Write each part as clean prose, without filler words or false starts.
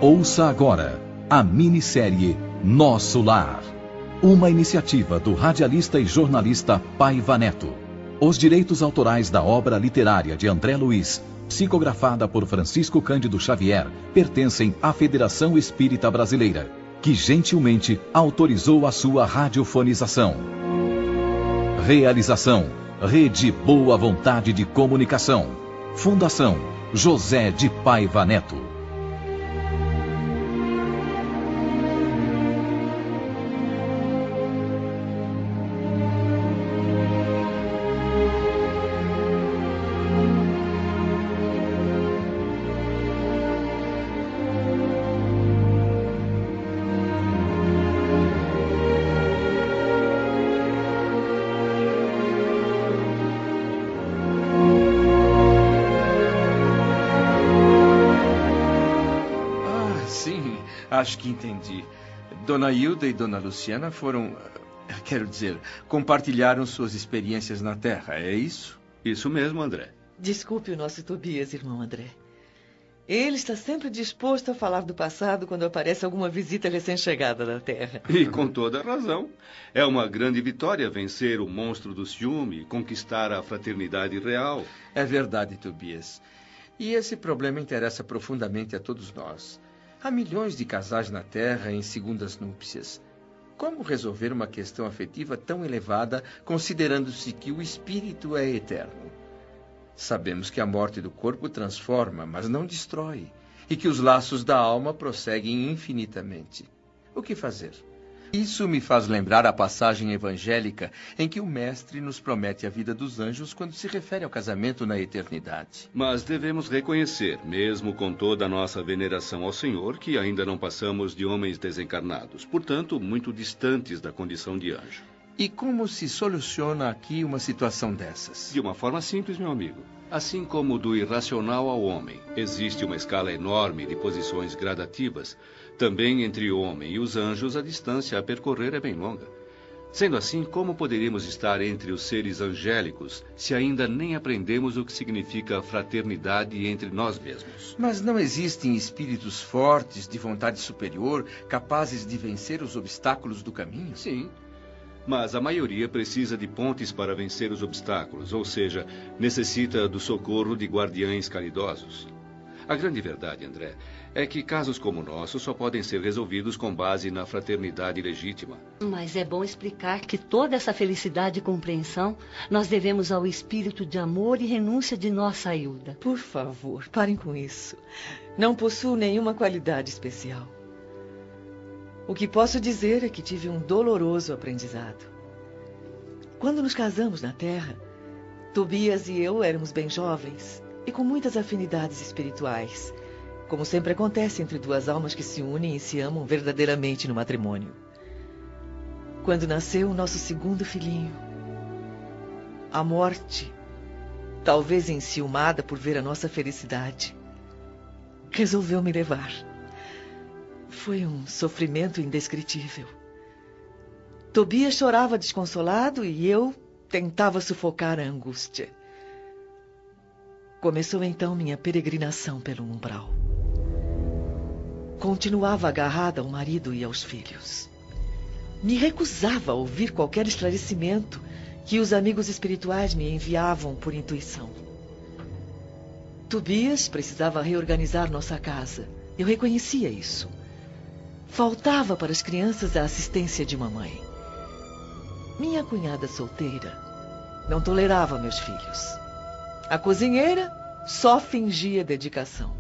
Ouça agora a minissérie Nosso Lar, uma iniciativa do radialista e jornalista Paiva Neto. Os direitos autorais da obra literária de André Luiz, psicografada por Francisco Cândido Xavier, pertencem à Federação Espírita Brasileira, que gentilmente autorizou a sua radiofonização. Realização: Rede Boa Vontade de Comunicação. Fundação José de Paiva Neto. Acho que entendi. Dona Hilda e Dona Luciana compartilharam suas experiências na Terra, é isso? Isso mesmo, André. Desculpe o nosso Tobias, irmão André. Ele está sempre disposto a falar do passado quando aparece alguma visita recém-chegada da Terra. E com toda razão. É uma grande vitória vencer o monstro do ciúme e conquistar a fraternidade real. É verdade, Tobias. E esse problema interessa profundamente a todos nós. Há milhões de casais na Terra em segundas núpcias. Como resolver uma questão afetiva tão elevada, considerando-se que o espírito é eterno? Sabemos que a morte do corpo transforma, mas não destrói, e que os laços da alma prosseguem infinitamente. O que fazer? Isso me faz lembrar a passagem evangélica em que o Mestre nos promete a vida dos anjos quando se refere ao casamento na eternidade. Mas devemos reconhecer, mesmo com toda a nossa veneração ao Senhor, que ainda não passamos de homens desencarnados, portanto, muito distantes da condição de anjo. E como se soluciona aqui uma situação dessas? De uma forma simples, meu amigo. Assim como do irracional ao homem, existe uma escala enorme de posições gradativas. Também entre o homem e os anjos, a distância a percorrer é bem longa. Sendo assim, como poderíamos estar entre os seres angélicos se ainda nem aprendemos o que significa fraternidade entre nós mesmos? Mas não existem espíritos fortes, de vontade superior, capazes de vencer os obstáculos do caminho? Sim. Mas a maioria precisa de pontes para vencer os obstáculos, ou seja, necessita do socorro de guardiães caridosos. A grande verdade, André, é que casos como o nosso só podem ser resolvidos com base na fraternidade legítima. Mas é bom explicar que toda essa felicidade e compreensão nós devemos ao espírito de amor e renúncia de nossa Hilda. Por favor, parem com isso. Não possuo nenhuma qualidade especial. O que posso dizer é que tive um doloroso aprendizado. Quando nos casamos na Terra, Tobias e eu éramos bem jovens e com muitas afinidades espirituais, como sempre acontece entre duas almas que se unem e se amam verdadeiramente no matrimônio. Quando nasceu o nosso segundo filhinho, a morte, talvez enciumada por ver a nossa felicidade, resolveu me levar. Foi um sofrimento indescritível. Tobias chorava desconsolado e eu tentava sufocar a angústia. Começou então minha peregrinação pelo umbral. Continuava agarrada ao marido e aos filhos. Me recusava a ouvir qualquer esclarecimento que os amigos espirituais me enviavam por intuição. Tobias precisava reorganizar nossa casa. Eu reconhecia isso. Faltava para as crianças a assistência de mamãe. Minha cunhada solteira não tolerava meus filhos. A cozinheira só fingia dedicação.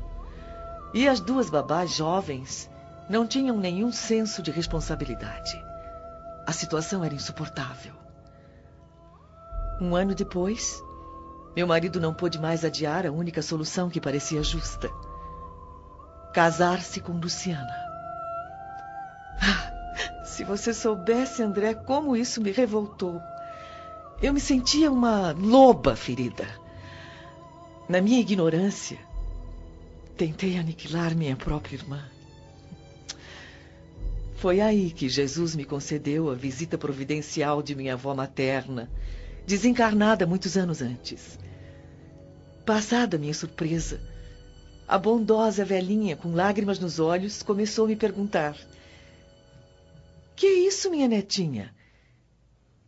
E as duas babás jovens não tinham nenhum senso de responsabilidade. A situação era insuportável. Um ano depois, meu marido não pôde mais adiar a única solução que parecia justa: casar-se com Luciana. Se você soubesse, André, como isso me revoltou. Eu me sentia uma loba ferida. Na minha ignorância, tentei aniquilar minha própria irmã. Foi aí que Jesus me concedeu a visita providencial de minha avó materna, desencarnada muitos anos antes. Passada minha surpresa, a bondosa velhinha, com lágrimas nos olhos, começou a me perguntar: que é isso, minha netinha?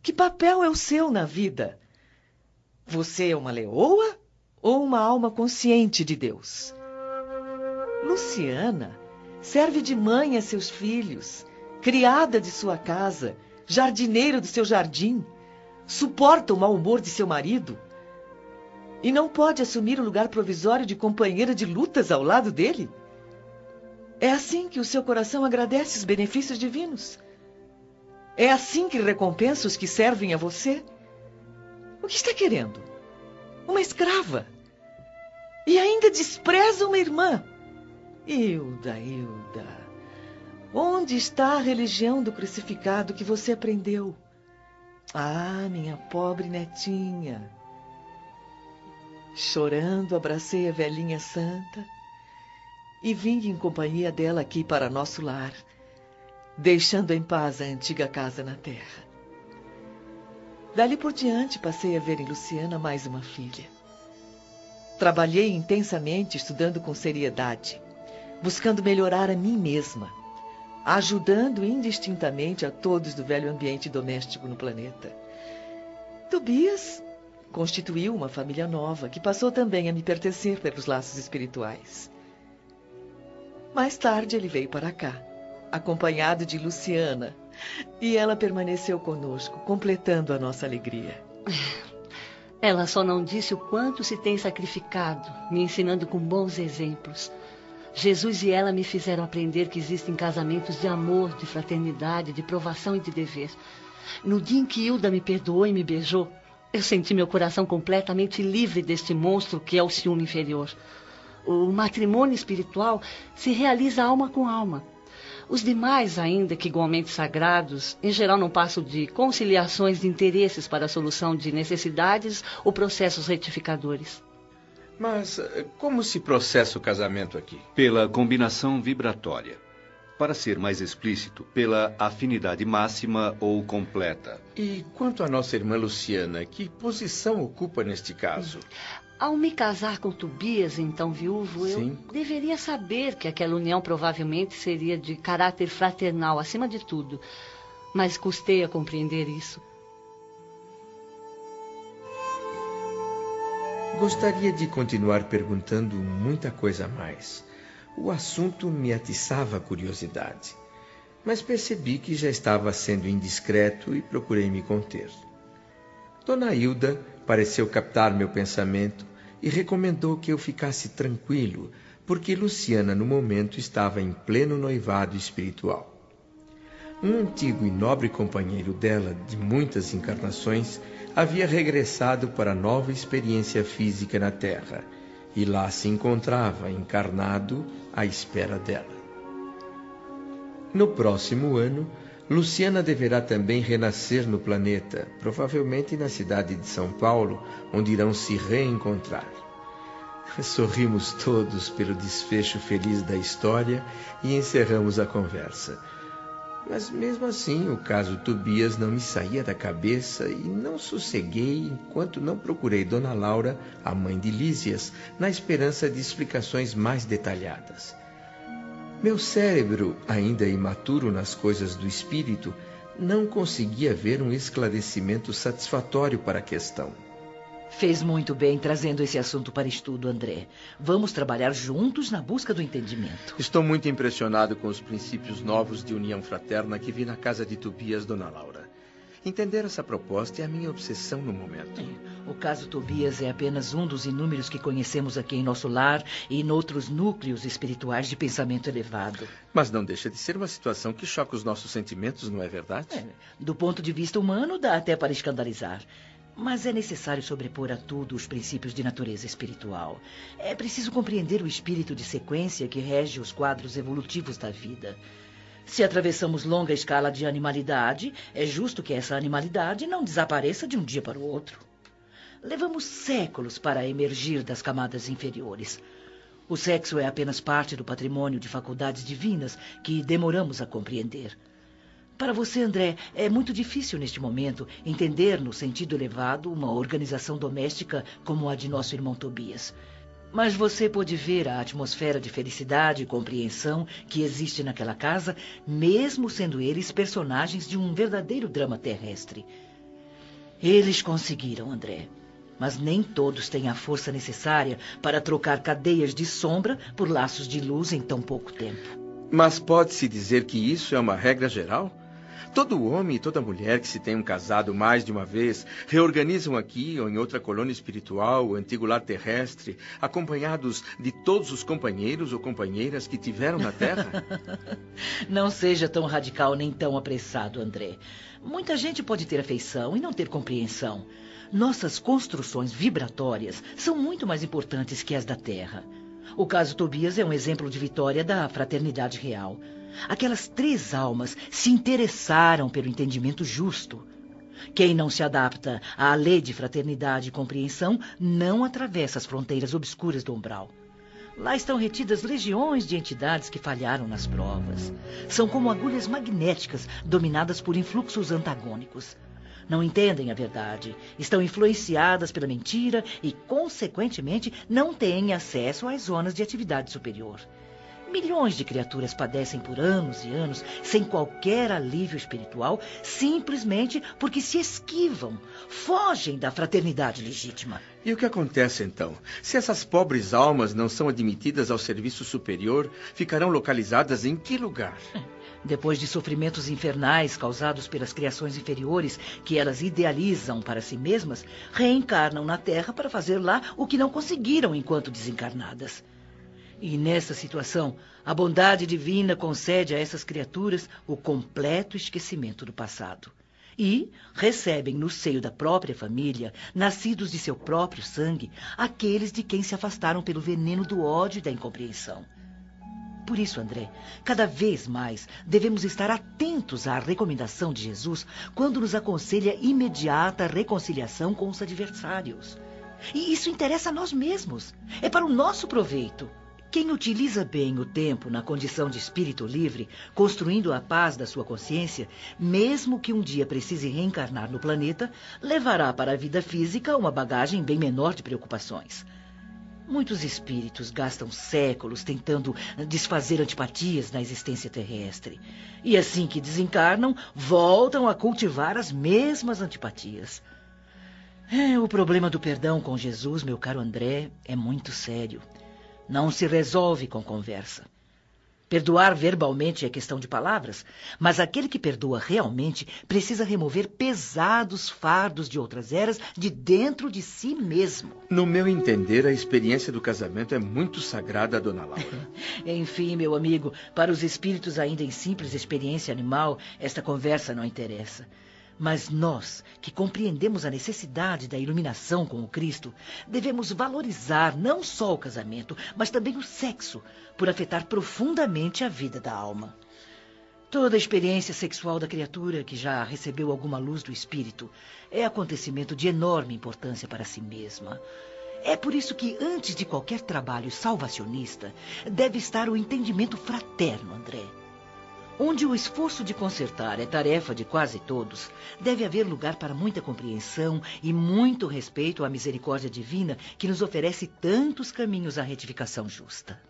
Que papel é o seu na vida? Você é uma leoa ou uma alma consciente de Deus? Luciana serve de mãe a seus filhos, criada de sua casa, jardineira do seu jardim, suporta o mau humor de seu marido e não pode assumir o lugar provisório de companheira de lutas ao lado dele? É assim que o seu coração agradece os benefícios divinos? É assim que recompensa os que servem a você? O que está querendo? Uma escrava? E ainda despreza uma irmã? Hilda, Hilda, onde está a religião do crucificado que você aprendeu? Ah, minha pobre netinha. Chorando, abracei a velhinha santa e vim em companhia dela aqui para nosso lar, deixando em paz a antiga casa na terra. Dali por diante passei a ver em Luciana mais uma filha. Trabalhei intensamente, estudando com seriedade, buscando melhorar a mim mesma, ajudando indistintamente a todos do velho ambiente doméstico no planeta. Tobias constituiu uma família nova, que passou também a me pertencer pelos laços espirituais. Mais tarde ele veio para cá, acompanhado de Luciana, e ela permaneceu conosco, completando a nossa alegria. Ela só não disse o quanto se tem sacrificado, me ensinando com bons exemplos. Jesus e ela me fizeram aprender que existem casamentos de amor, de fraternidade, de provação e de dever. No dia em que Hilda me perdoou e me beijou, eu senti meu coração completamente livre deste monstro que é o ciúme inferior. O matrimônio espiritual se realiza alma com alma. Os demais, ainda que igualmente sagrados, em geral não passam de conciliações de interesses para a solução de necessidades ou processos retificadores. Mas como se processa o casamento aqui? Pela combinação vibratória. Para ser mais explícito, pela afinidade máxima ou completa. E quanto à nossa irmã Luciana, que posição ocupa neste caso? Ao me casar com Tobias, então viúvo, Sim. Eu deveria saber que aquela união provavelmente seria de caráter fraternal, acima de tudo. Mas custei a compreender isso. Gostaria de continuar perguntando muita coisa a mais. O assunto me atiçava a curiosidade, mas percebi que já estava sendo indiscreto e procurei me conter. Dona Hilda pareceu captar meu pensamento e recomendou que eu ficasse tranquilo, porque Luciana, no momento, estava em pleno noivado espiritual. Um antigo e nobre companheiro dela, de muitas encarnações, havia regressado para nova experiência física na Terra, e lá se encontrava encarnado à espera dela. No próximo ano, Luciana deverá também renascer no planeta, provavelmente na cidade de São Paulo, onde irão se reencontrar. Sorrimos todos pelo desfecho feliz da história e encerramos a conversa. Mas mesmo assim, o caso Tobias não me saía da cabeça e não sosseguei enquanto não procurei Dona Laura, a mãe de Lísias, na esperança de explicações mais detalhadas. Meu cérebro, ainda imaturo nas coisas do espírito, não conseguia ver um esclarecimento satisfatório para a questão. Fez muito bem trazendo esse assunto para estudo, André. Vamos trabalhar juntos na busca do entendimento. Estou muito impressionado com os princípios novos de união fraterna que vi na casa de Tobias, Dona Laura. Entender essa proposta é a minha obsessão no momento. O caso Tobias é apenas um dos inúmeros que conhecemos aqui em nosso lar e em outros núcleos espirituais de pensamento elevado. Mas não deixa de ser uma situação que choca os nossos sentimentos, não é verdade? Do ponto de vista humano, dá até para escandalizar. Mas é necessário sobrepor a tudo os princípios de natureza espiritual. É preciso compreender o espírito de sequência que rege os quadros evolutivos da vida. Se atravessamos longa escala de animalidade, é justo que essa animalidade não desapareça de um dia para o outro. Levamos séculos para emergir das camadas inferiores. O sexo é apenas parte do patrimônio de faculdades divinas que demoramos a compreender. Para você, André, é muito difícil neste momento entender no sentido elevado uma organização doméstica como a de nosso irmão Tobias. Mas você pôde ver a atmosfera de felicidade e compreensão que existe naquela casa, mesmo sendo eles personagens de um verdadeiro drama terrestre. Eles conseguiram, André. Mas nem todos têm a força necessária para trocar cadeias de sombra por laços de luz em tão pouco tempo. Mas pode-se dizer que isso é uma regra geral? Todo homem e toda mulher que se tenham casado mais de uma vez reorganizam aqui ou em outra colônia espiritual, o antigo lar terrestre, acompanhados de todos os companheiros ou companheiras que tiveram na Terra? Não seja tão radical nem tão apressado, André. Muita gente pode ter afeição e não ter compreensão. Nossas construções vibratórias são muito mais importantes que as da Terra. O caso Tobias é um exemplo de vitória da fraternidade real. Aquelas 3 almas se interessaram pelo entendimento justo. Quem não se adapta à lei de fraternidade e compreensão não atravessa as fronteiras obscuras do umbral. Lá estão retidas legiões de entidades que falharam nas provas. São como agulhas magnéticas dominadas por influxos antagônicos. Não entendem a verdade, estão influenciadas pela mentira e, consequentemente, não têm acesso às zonas de atividade superior. Milhões de criaturas padecem por anos e anos sem qualquer alívio espiritual, simplesmente porque se esquivam, fogem da fraternidade legítima. E o que acontece então? Se essas pobres almas não são admitidas ao serviço superior, ficarão localizadas em que lugar? Depois de sofrimentos infernais causados pelas criações inferiores que elas idealizam para si mesmas, reencarnam na Terra para fazer lá o que não conseguiram enquanto desencarnadas. E nessa situação, a bondade divina concede a essas criaturas o completo esquecimento do passado. E recebem no seio da própria família, nascidos de seu próprio sangue, aqueles de quem se afastaram pelo veneno do ódio e da incompreensão. Por isso, André, cada vez mais devemos estar atentos à recomendação de Jesus quando nos aconselha imediata reconciliação com os adversários. E isso interessa a nós mesmos. É para o nosso proveito. Quem utiliza bem o tempo na condição de espírito livre, construindo a paz da sua consciência, mesmo que um dia precise reencarnar no planeta, levará para a vida física uma bagagem bem menor de preocupações. Muitos espíritos gastam séculos tentando desfazer antipatias na existência terrestre. E assim que desencarnam, voltam a cultivar as mesmas antipatias. O problema do perdão com Jesus, meu caro André, é muito sério. Não se resolve com conversa. Perdoar verbalmente é questão de palavras, mas aquele que perdoa realmente precisa remover pesados fardos de outras eras de dentro de si mesmo. No meu entender, a experiência do casamento é muito sagrada, dona Laura. Enfim, meu amigo, para os espíritos ainda em simples experiência animal, esta conversa não interessa. Mas nós, que compreendemos a necessidade da iluminação com o Cristo, devemos valorizar não só o casamento, mas também o sexo, por afetar profundamente a vida da alma. Toda a experiência sexual da criatura que já recebeu alguma luz do espírito é acontecimento de enorme importância para si mesma. É por isso que, antes de qualquer trabalho salvacionista, deve estar o entendimento fraterno, André. Onde o esforço de consertar é tarefa de quase todos, deve haver lugar para muita compreensão e muito respeito à misericórdia divina que nos oferece tantos caminhos à retificação justa.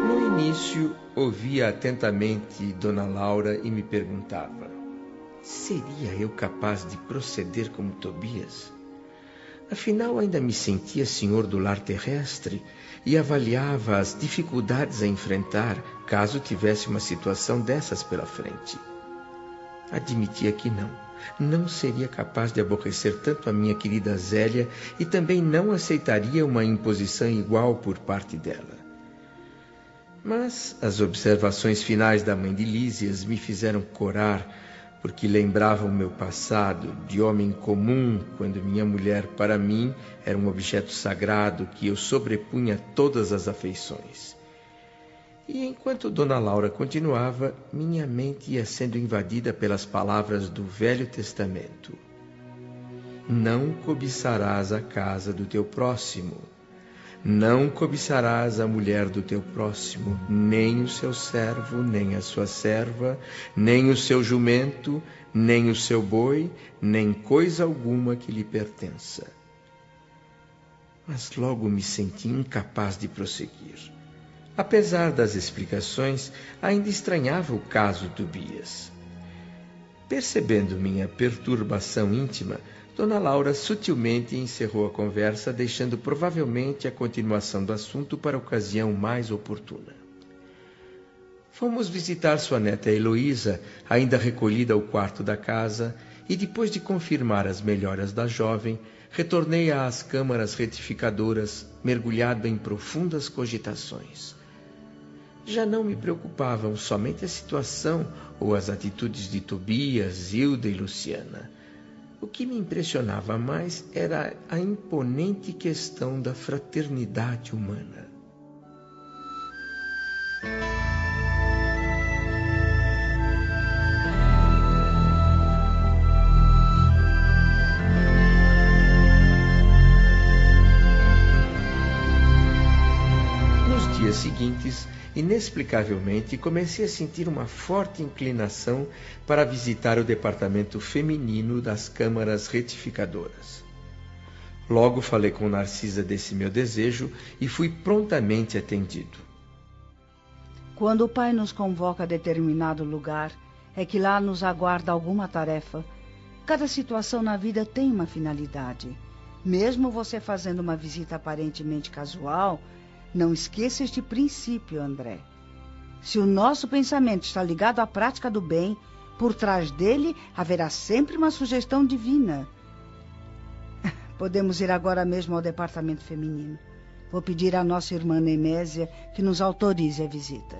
No início, ouvia atentamente Dona Laura e me perguntava: seria eu capaz de proceder como Tobias? Afinal, ainda me sentia senhor do lar terrestre e avaliava as dificuldades a enfrentar caso tivesse uma situação dessas pela frente. Admitia que não seria capaz de aborrecer tanto a minha querida Zélia e também não aceitaria uma imposição igual por parte dela. Mas as observações finais da mãe de Lísias me fizeram corar, porque lembravam o meu passado de homem comum, quando minha mulher, para mim, era um objeto sagrado que eu sobrepunha todas as afeições. E enquanto Dona Laura continuava, minha mente ia sendo invadida pelas palavras do Velho Testamento. Não cobiçarás a casa do teu próximo. Não cobiçarás a mulher do teu próximo, nem o seu servo, nem a sua serva, nem o seu jumento, nem o seu boi, nem coisa alguma que lhe pertença. Mas logo me senti incapaz de prosseguir. Apesar das explicações, ainda estranhava o caso Tobias. Percebendo minha perturbação íntima, Dona Laura sutilmente encerrou a conversa, deixando provavelmente a continuação do assunto para a ocasião mais oportuna. Fomos visitar sua neta Heloísa, ainda recolhida ao quarto da casa, e depois de confirmar as melhoras da jovem, retornei às câmaras retificadoras, mergulhado em profundas cogitações. Já não me preocupavam somente a situação ou as atitudes de Tobias, Zilda e Luciana. O que me impressionava mais era a imponente questão da fraternidade humana. Nos dias seguintes, inexplicavelmente, comecei a sentir uma forte inclinação para visitar o departamento feminino das câmaras retificadoras. Logo falei com Narcisa desse meu desejo e fui prontamente atendido. Quando o Pai nos convoca a determinado lugar, é que lá nos aguarda alguma tarefa. Cada situação na vida tem uma finalidade. Mesmo você fazendo uma visita aparentemente casual, não esqueça este princípio, André. Se o nosso pensamento está ligado à prática do bem, por trás dele haverá sempre uma sugestão divina. Podemos ir agora mesmo ao departamento feminino. Vou pedir à nossa irmã Nemésia que nos autorize a visita.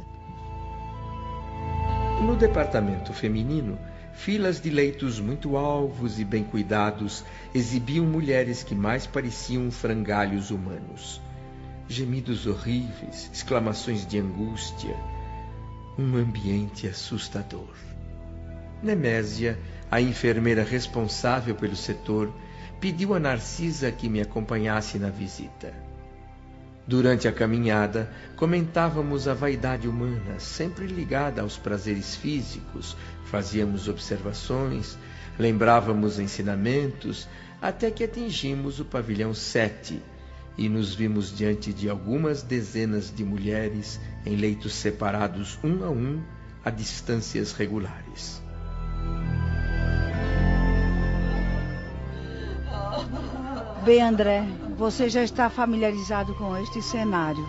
No departamento feminino, filas de leitos muito alvos e bem cuidados exibiam mulheres que mais pareciam frangalhos humanos. Gemidos horríveis, exclamações de angústia, um ambiente assustador. Nemésia, a enfermeira responsável pelo setor, pediu a Narcisa que me acompanhasse na visita. Durante a caminhada, comentávamos a vaidade humana, sempre ligada aos prazeres físicos, fazíamos observações, lembrávamos ensinamentos, até que atingimos o pavilhão 7, e nos vimos diante de algumas dezenas de mulheres em leitos separados um a um a distâncias regulares. Bem, André, você já está familiarizado com este cenário.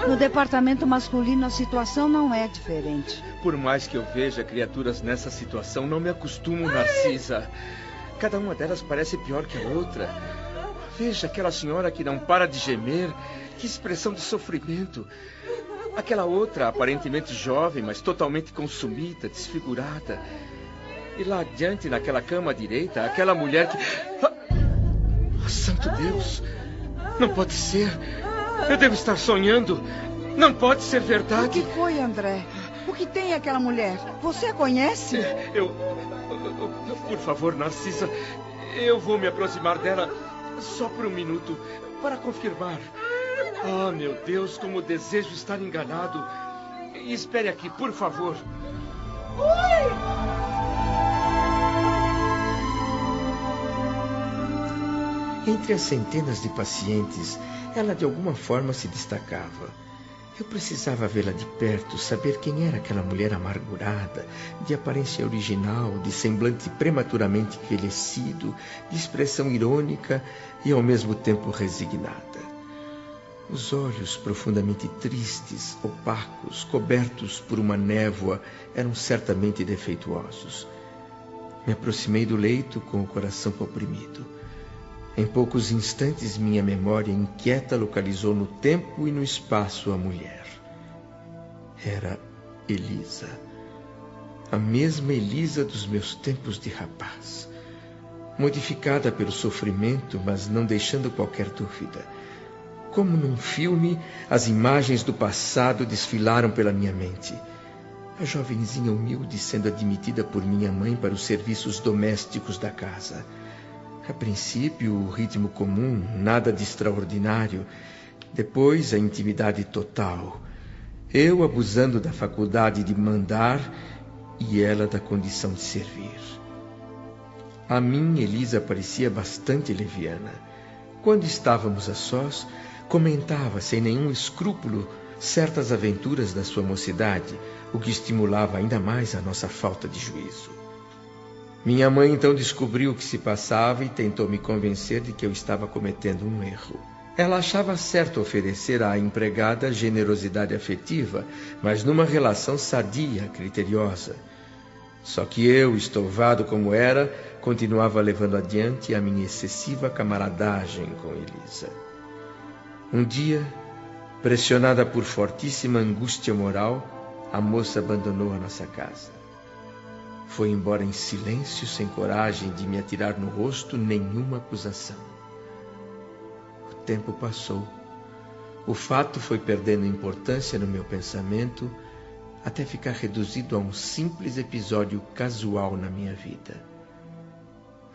No departamento masculino a situação não é diferente. Por mais que eu veja criaturas nessa situação, não me acostumo, Narcisa. Cada uma delas parece pior que a outra. Veja aquela senhora que não para de gemer. Que expressão de sofrimento. Aquela outra, aparentemente jovem, mas totalmente consumida, desfigurada. E lá adiante, naquela cama à direita, aquela mulher que... Oh, santo Deus! Não pode ser. Eu devo estar sonhando. Não pode ser verdade. O que foi, André? O que tem aquela mulher? Você a conhece? Por favor, Narcisa, eu vou me aproximar dela só por um minuto, para confirmar. Ah, meu Deus, como desejo estar enganado. Espere aqui, por favor. Oi! Entre as centenas de pacientes, ela de alguma forma se destacava. Eu precisava vê-la de perto, saber quem era aquela mulher amargurada, de aparência original, de semblante prematuramente envelhecido, de expressão irônica e ao mesmo tempo resignada. Os olhos profundamente tristes, opacos, cobertos por uma névoa, eram certamente defeituosos. Me aproximei do leito com o coração oprimido. Em poucos instantes, minha memória inquieta localizou no tempo e no espaço a mulher. Era Elisa. A mesma Elisa dos meus tempos de rapaz. Modificada pelo sofrimento, mas não deixando qualquer dúvida. Como num filme, as imagens do passado desfilaram pela minha mente. A jovenzinha humilde sendo admitida por minha mãe para os serviços domésticos da casa. A princípio, o ritmo comum, nada de extraordinário. Depois, a intimidade total. Eu abusando da faculdade de mandar e ela da condição de servir. A mim, Elisa parecia bastante leviana. Quando estávamos a sós, comentava sem nenhum escrúpulo certas aventuras da sua mocidade, o que estimulava ainda mais a nossa falta de juízo. Minha mãe então descobriu o que se passava e tentou me convencer de que eu estava cometendo um erro. Ela achava certo oferecer à empregada generosidade afetiva, mas numa relação sadia, criteriosa. Só que eu, estouvado como era, continuava levando adiante a minha excessiva camaradagem com Elisa. Um dia, pressionada por fortíssima angústia moral, a moça abandonou a nossa casa. Foi embora em silêncio, sem coragem de me atirar no rosto nenhuma acusação. O tempo passou. O fato foi perdendo importância no meu pensamento, até ficar reduzido a um simples episódio casual na minha vida.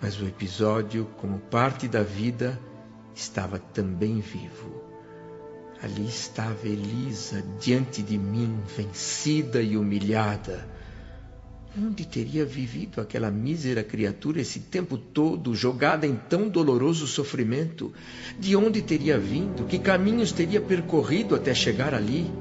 Mas o episódio, como parte da vida, estava também vivo. Ali estava Elisa, diante de mim, vencida e humilhada. Onde teria vivido aquela mísera criatura esse tempo todo, jogada em tão doloroso sofrimento? De onde teria vindo? Que caminhos teria percorrido até chegar ali?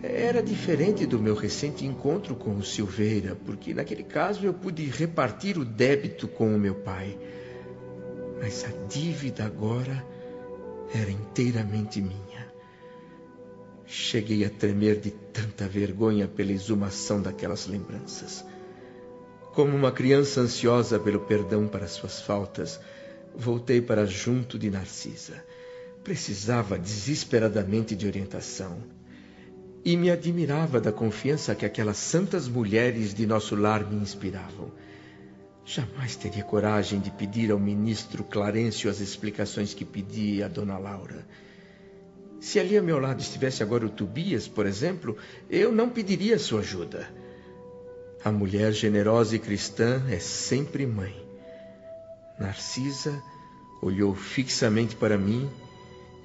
Era diferente do meu recente encontro com o Silveira, porque naquele caso eu pude repartir o débito com o meu pai. Mas a dívida agora era inteiramente minha. Cheguei a tremer de tanta vergonha pela exumação daquelas lembranças. Como uma criança ansiosa pelo perdão para suas faltas, voltei para junto de Narcisa. Precisava desesperadamente de orientação. E me admirava da confiança que aquelas santas mulheres de nosso lar me inspiravam. Jamais teria coragem de pedir ao ministro Clarencio as explicações que pedi a Dona Laura. Se ali a meu lado estivesse agora o Tobias, por exemplo, eu não pediria sua ajuda. A mulher generosa e cristã é sempre mãe. Narcisa olhou fixamente para mim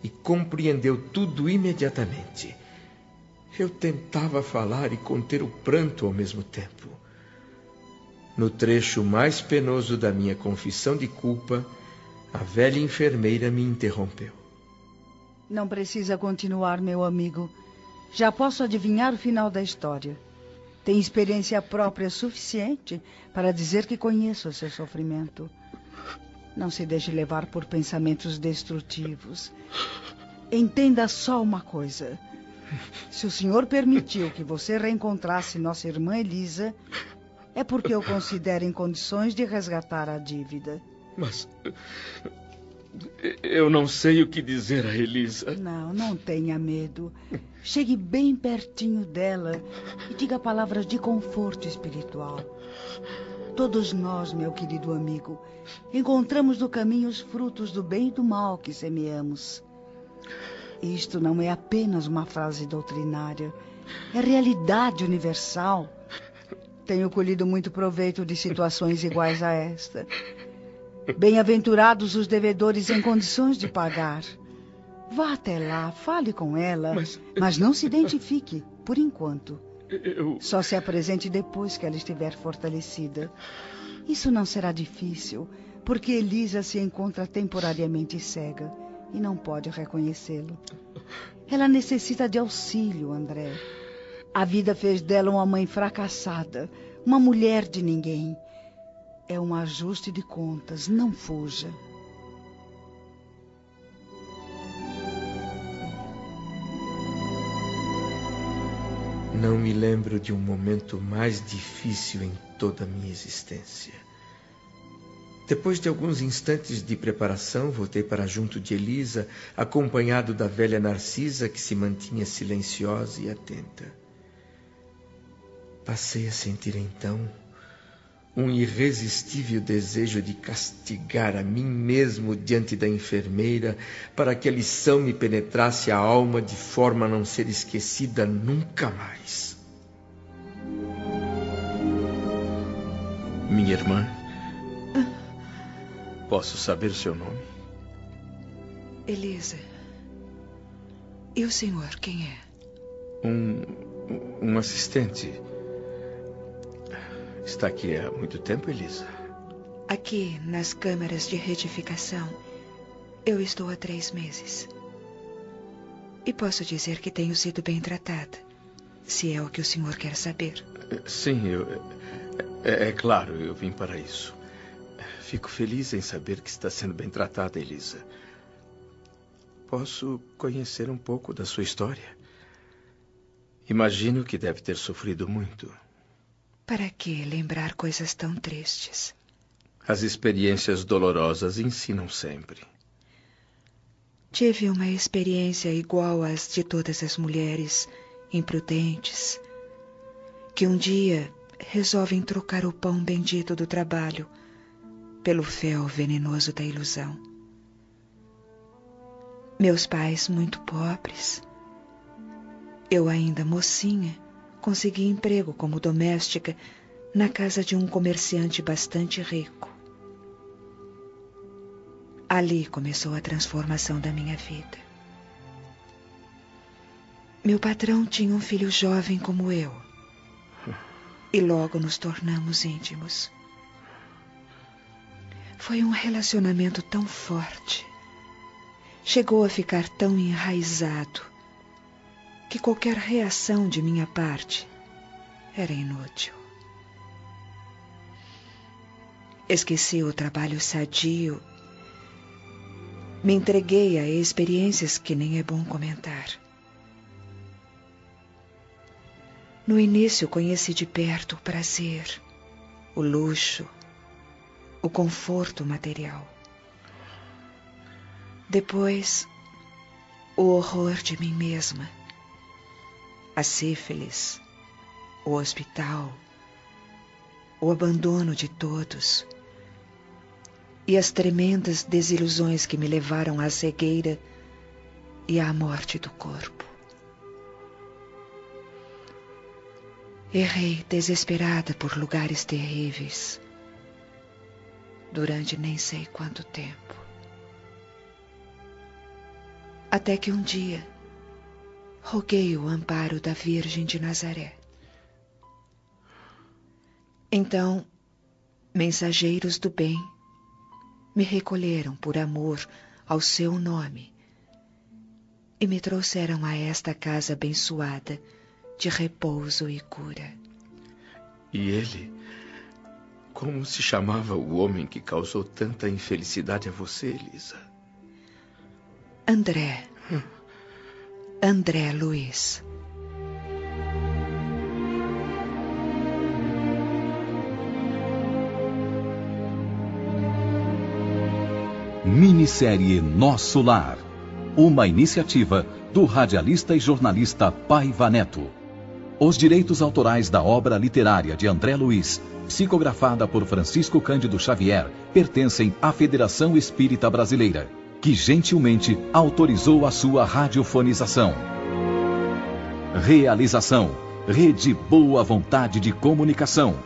e compreendeu tudo imediatamente. Eu tentava falar e conter o pranto ao mesmo tempo. No trecho mais penoso da minha confissão de culpa, a velha enfermeira me interrompeu. Não precisa continuar, meu amigo. Já posso adivinhar o final da história. Tem experiência própria suficiente para dizer que conheço o seu sofrimento. Não se deixe levar por pensamentos destrutivos. Entenda só uma coisa. Se o senhor permitiu que você reencontrasse nossa irmã Elisa, é porque eu considero em condições de resgatar a dívida. Mas eu não sei o que dizer a Elisa. Não tenha medo. Chegue bem pertinho dela e diga palavras de conforto espiritual. Todos nós, meu querido amigo, encontramos no caminho os frutos do bem e do mal que semeamos. Isto não é apenas uma frase doutrinária, é realidade universal. Tenho colhido muito proveito de situações iguais a esta. Bem-aventurados os devedores em condições de pagar. Vá até lá, fale com ela, mas não se identifique, por enquanto. Só se apresente depois que ela estiver fortalecida. Isso não será difícil, porque Elisa se encontra temporariamente cega e não pode reconhecê-lo. Ela necessita de auxílio, André. A vida fez dela uma mãe fracassada, uma mulher de ninguém. É um ajuste de contas, não fuja. Não me lembro de um momento mais difícil em toda a minha existência. Depois de alguns instantes de preparação, voltei para junto de Elisa, acompanhado da velha Narcisa, que se mantinha silenciosa e atenta. Passei a sentir então um irresistível desejo de castigar a mim mesmo diante da enfermeira, para que a lição me penetrasse a alma de forma a não ser esquecida nunca mais. Minha irmã, posso saber o seu nome? Elisa. E o senhor, quem é? Um assistente. Está aqui há muito tempo, Elisa? Aqui, nas câmaras de retificação, eu estou há 3 meses. E posso dizer que tenho sido bem tratada, se é o que o senhor quer saber. Sim, é claro, eu vim para isso. Fico feliz em saber que está sendo bem tratada, Elisa. Posso conhecer um pouco da sua história? Imagino que deve ter sofrido muito. Para que lembrar coisas tão tristes? As experiências dolorosas ensinam sempre. Tive uma experiência igual às de todas as mulheres imprudentes, que um dia resolvem trocar o pão bendito do trabalho pelo fel venenoso da ilusão. Meus pais muito pobres. Eu ainda mocinha, consegui emprego como doméstica na casa de um comerciante bastante rico. Ali começou a transformação da minha vida. Meu patrão tinha um filho jovem como eu. E logo nos tornamos íntimos. Foi um relacionamento tão forte. Chegou a ficar tão enraizado que qualquer reação de minha parte era inútil. Esqueci o trabalho sadio. Me entreguei a experiências que nem é bom comentar. No início conheci de perto o prazer, o luxo, o conforto material. Depois, o horror de mim mesma, a sífilis, o hospital, o abandono de todos e as tremendas desilusões que me levaram à cegueira e à morte do corpo. Errei desesperada por lugares terríveis durante nem sei quanto tempo. Até que um dia roguei o amparo da Virgem de Nazaré. Então, mensageiros do bem me recolheram por amor ao seu nome e me trouxeram a esta casa abençoada de repouso e cura. E ele? Como se chamava o homem que causou tanta infelicidade a você, Elisa? André. André Luiz. Minissérie Nosso Lar. Uma iniciativa do radialista e jornalista Paiva Neto. Os direitos autorais da obra literária de André Luiz, psicografada por Francisco Cândido Xavier, pertencem à Federação Espírita Brasileira, que gentilmente autorizou a sua radiofonização. Realização: Rede Boa Vontade de Comunicação.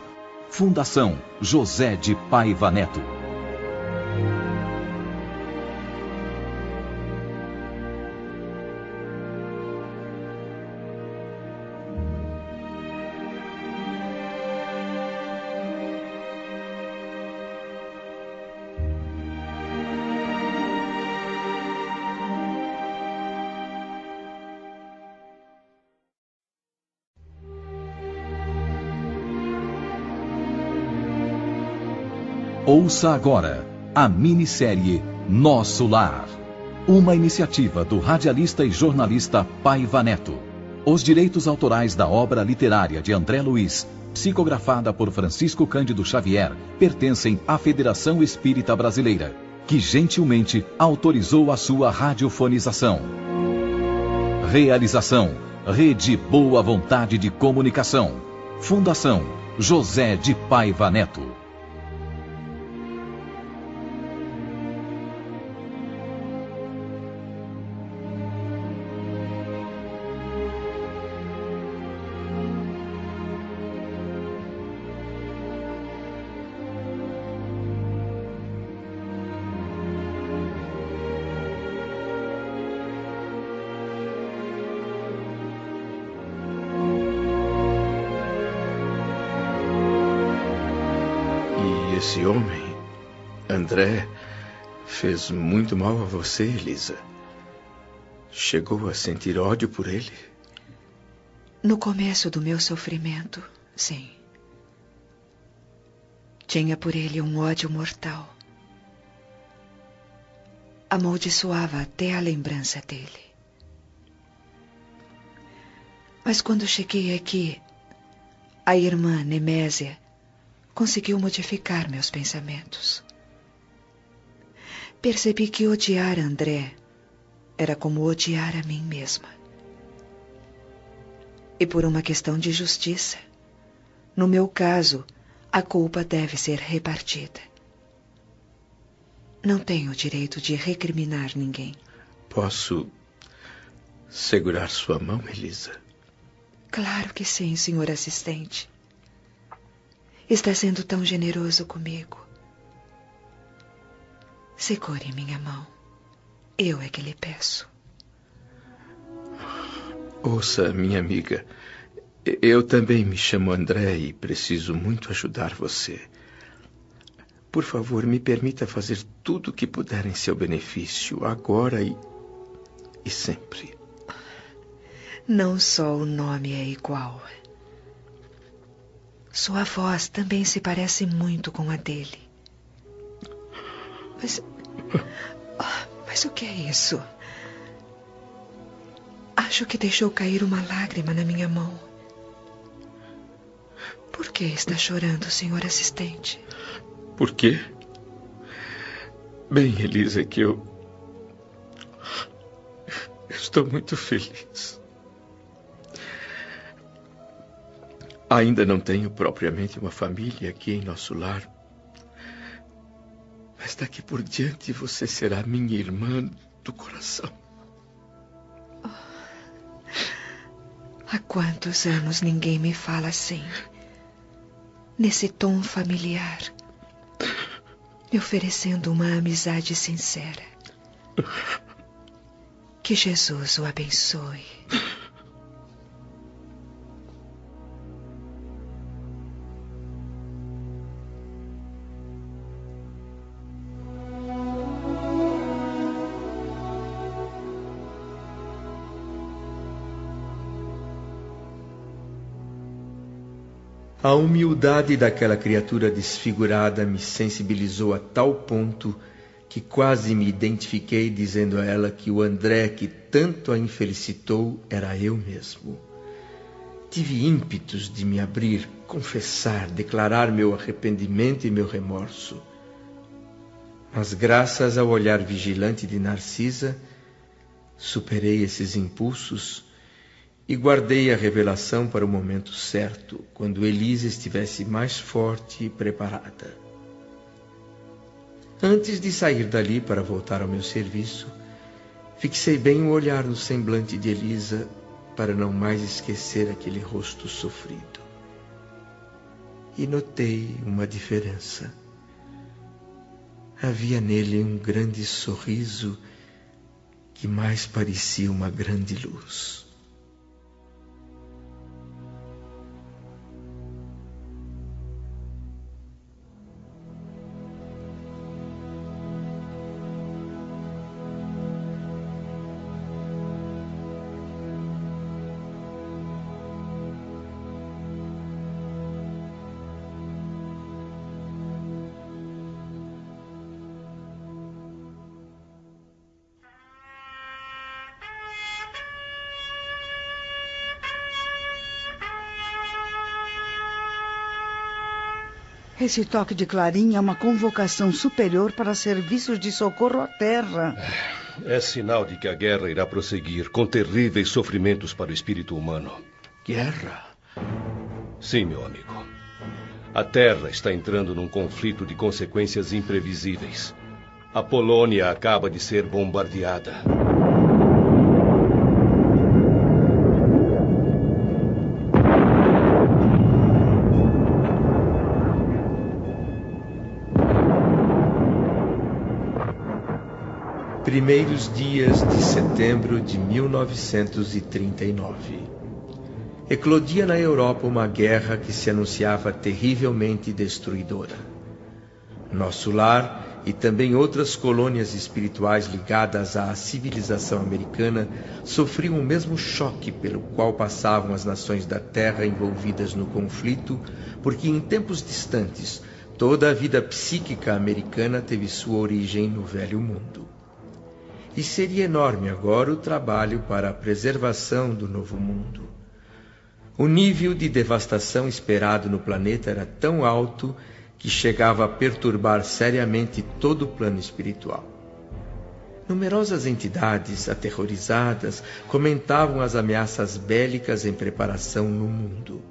Fundação José de Paiva Neto. Ouça agora a minissérie Nosso Lar. Uma iniciativa do radialista e jornalista Paiva Neto. Os direitos autorais da obra literária de André Luiz, psicografada por Francisco Cândido Xavier, pertencem à Federação Espírita Brasileira, que gentilmente autorizou a sua radiofonização. Realização: Rede Boa Vontade de Comunicação. Fundação José de Paiva Neto. Esse homem, André, fez muito mal a você, Elisa. Chegou a sentir ódio por ele? No começo do meu sofrimento, sim. Tinha por ele um ódio mortal. Amaldiçoava até a lembrança dele. Mas quando cheguei aqui, a irmã Nemésia conseguiu modificar meus pensamentos. Percebi que odiar André era como odiar a mim mesma. E por uma questão de justiça, no meu caso, a culpa deve ser repartida. Não tenho o direito de recriminar ninguém. Posso segurar sua mão, Elisa? Claro que sim, senhor assistente. Está sendo tão generoso comigo. Segure minha mão. Eu é que lhe peço. Ouça, minha amiga. Eu também me chamo André e preciso muito ajudar você. Por favor, me permita fazer tudo o que puder em seu benefício, agora e sempre. Não só o nome é igual. Sua voz também se parece muito com a dele. Mas o que é isso? Acho que deixou cair uma lágrima na minha mão. Por que está chorando, senhor assistente? Por quê? Bem, Elisa, que eu estou muito feliz. Ainda não tenho propriamente uma família aqui em nosso lar. Mas daqui por diante você será minha irmã do coração. Há quantos anos ninguém me fala assim, nesse tom familiar, me oferecendo uma amizade sincera. Que Jesus o abençoe. A humildade daquela criatura desfigurada me sensibilizou a tal ponto que quase me identifiquei dizendo a ela que o André que tanto a infelicitou era eu mesmo. Tive ímpetos de me abrir, confessar, declarar meu arrependimento e meu remorso. Mas graças ao olhar vigilante de Narcisa, superei esses impulsos e guardei a revelação para o momento certo, quando Elisa estivesse mais forte e preparada. Antes de sair dali para voltar ao meu serviço, fixei bem o olhar no semblante de Elisa para não mais esquecer aquele rosto sofrido. E notei uma diferença. Havia nele um grande sorriso que mais parecia uma grande luz. Esse toque de clarim é uma convocação superior para serviços de socorro à terra. É sinal de que a guerra irá prosseguir, com terríveis sofrimentos para o espírito humano. Guerra? Sim, meu amigo. A Terra está entrando num conflito de consequências imprevisíveis. A Polônia acaba de ser bombardeada. Primeiros dias de setembro de 1939. Eclodia na Europa uma guerra que se anunciava terrivelmente destruidora. Nosso Lar e também outras colônias espirituais ligadas à civilização americana sofriam o mesmo choque pelo qual passavam as nações da Terra envolvidas no conflito, porque em tempos distantes toda a vida psíquica americana teve sua origem no Velho Mundo. E seria enorme agora o trabalho para a preservação do Novo Mundo. O nível de devastação esperado no planeta era tão alto que chegava a perturbar seriamente todo o plano espiritual. Numerosas entidades, aterrorizadas, comentavam as ameaças bélicas em preparação no mundo.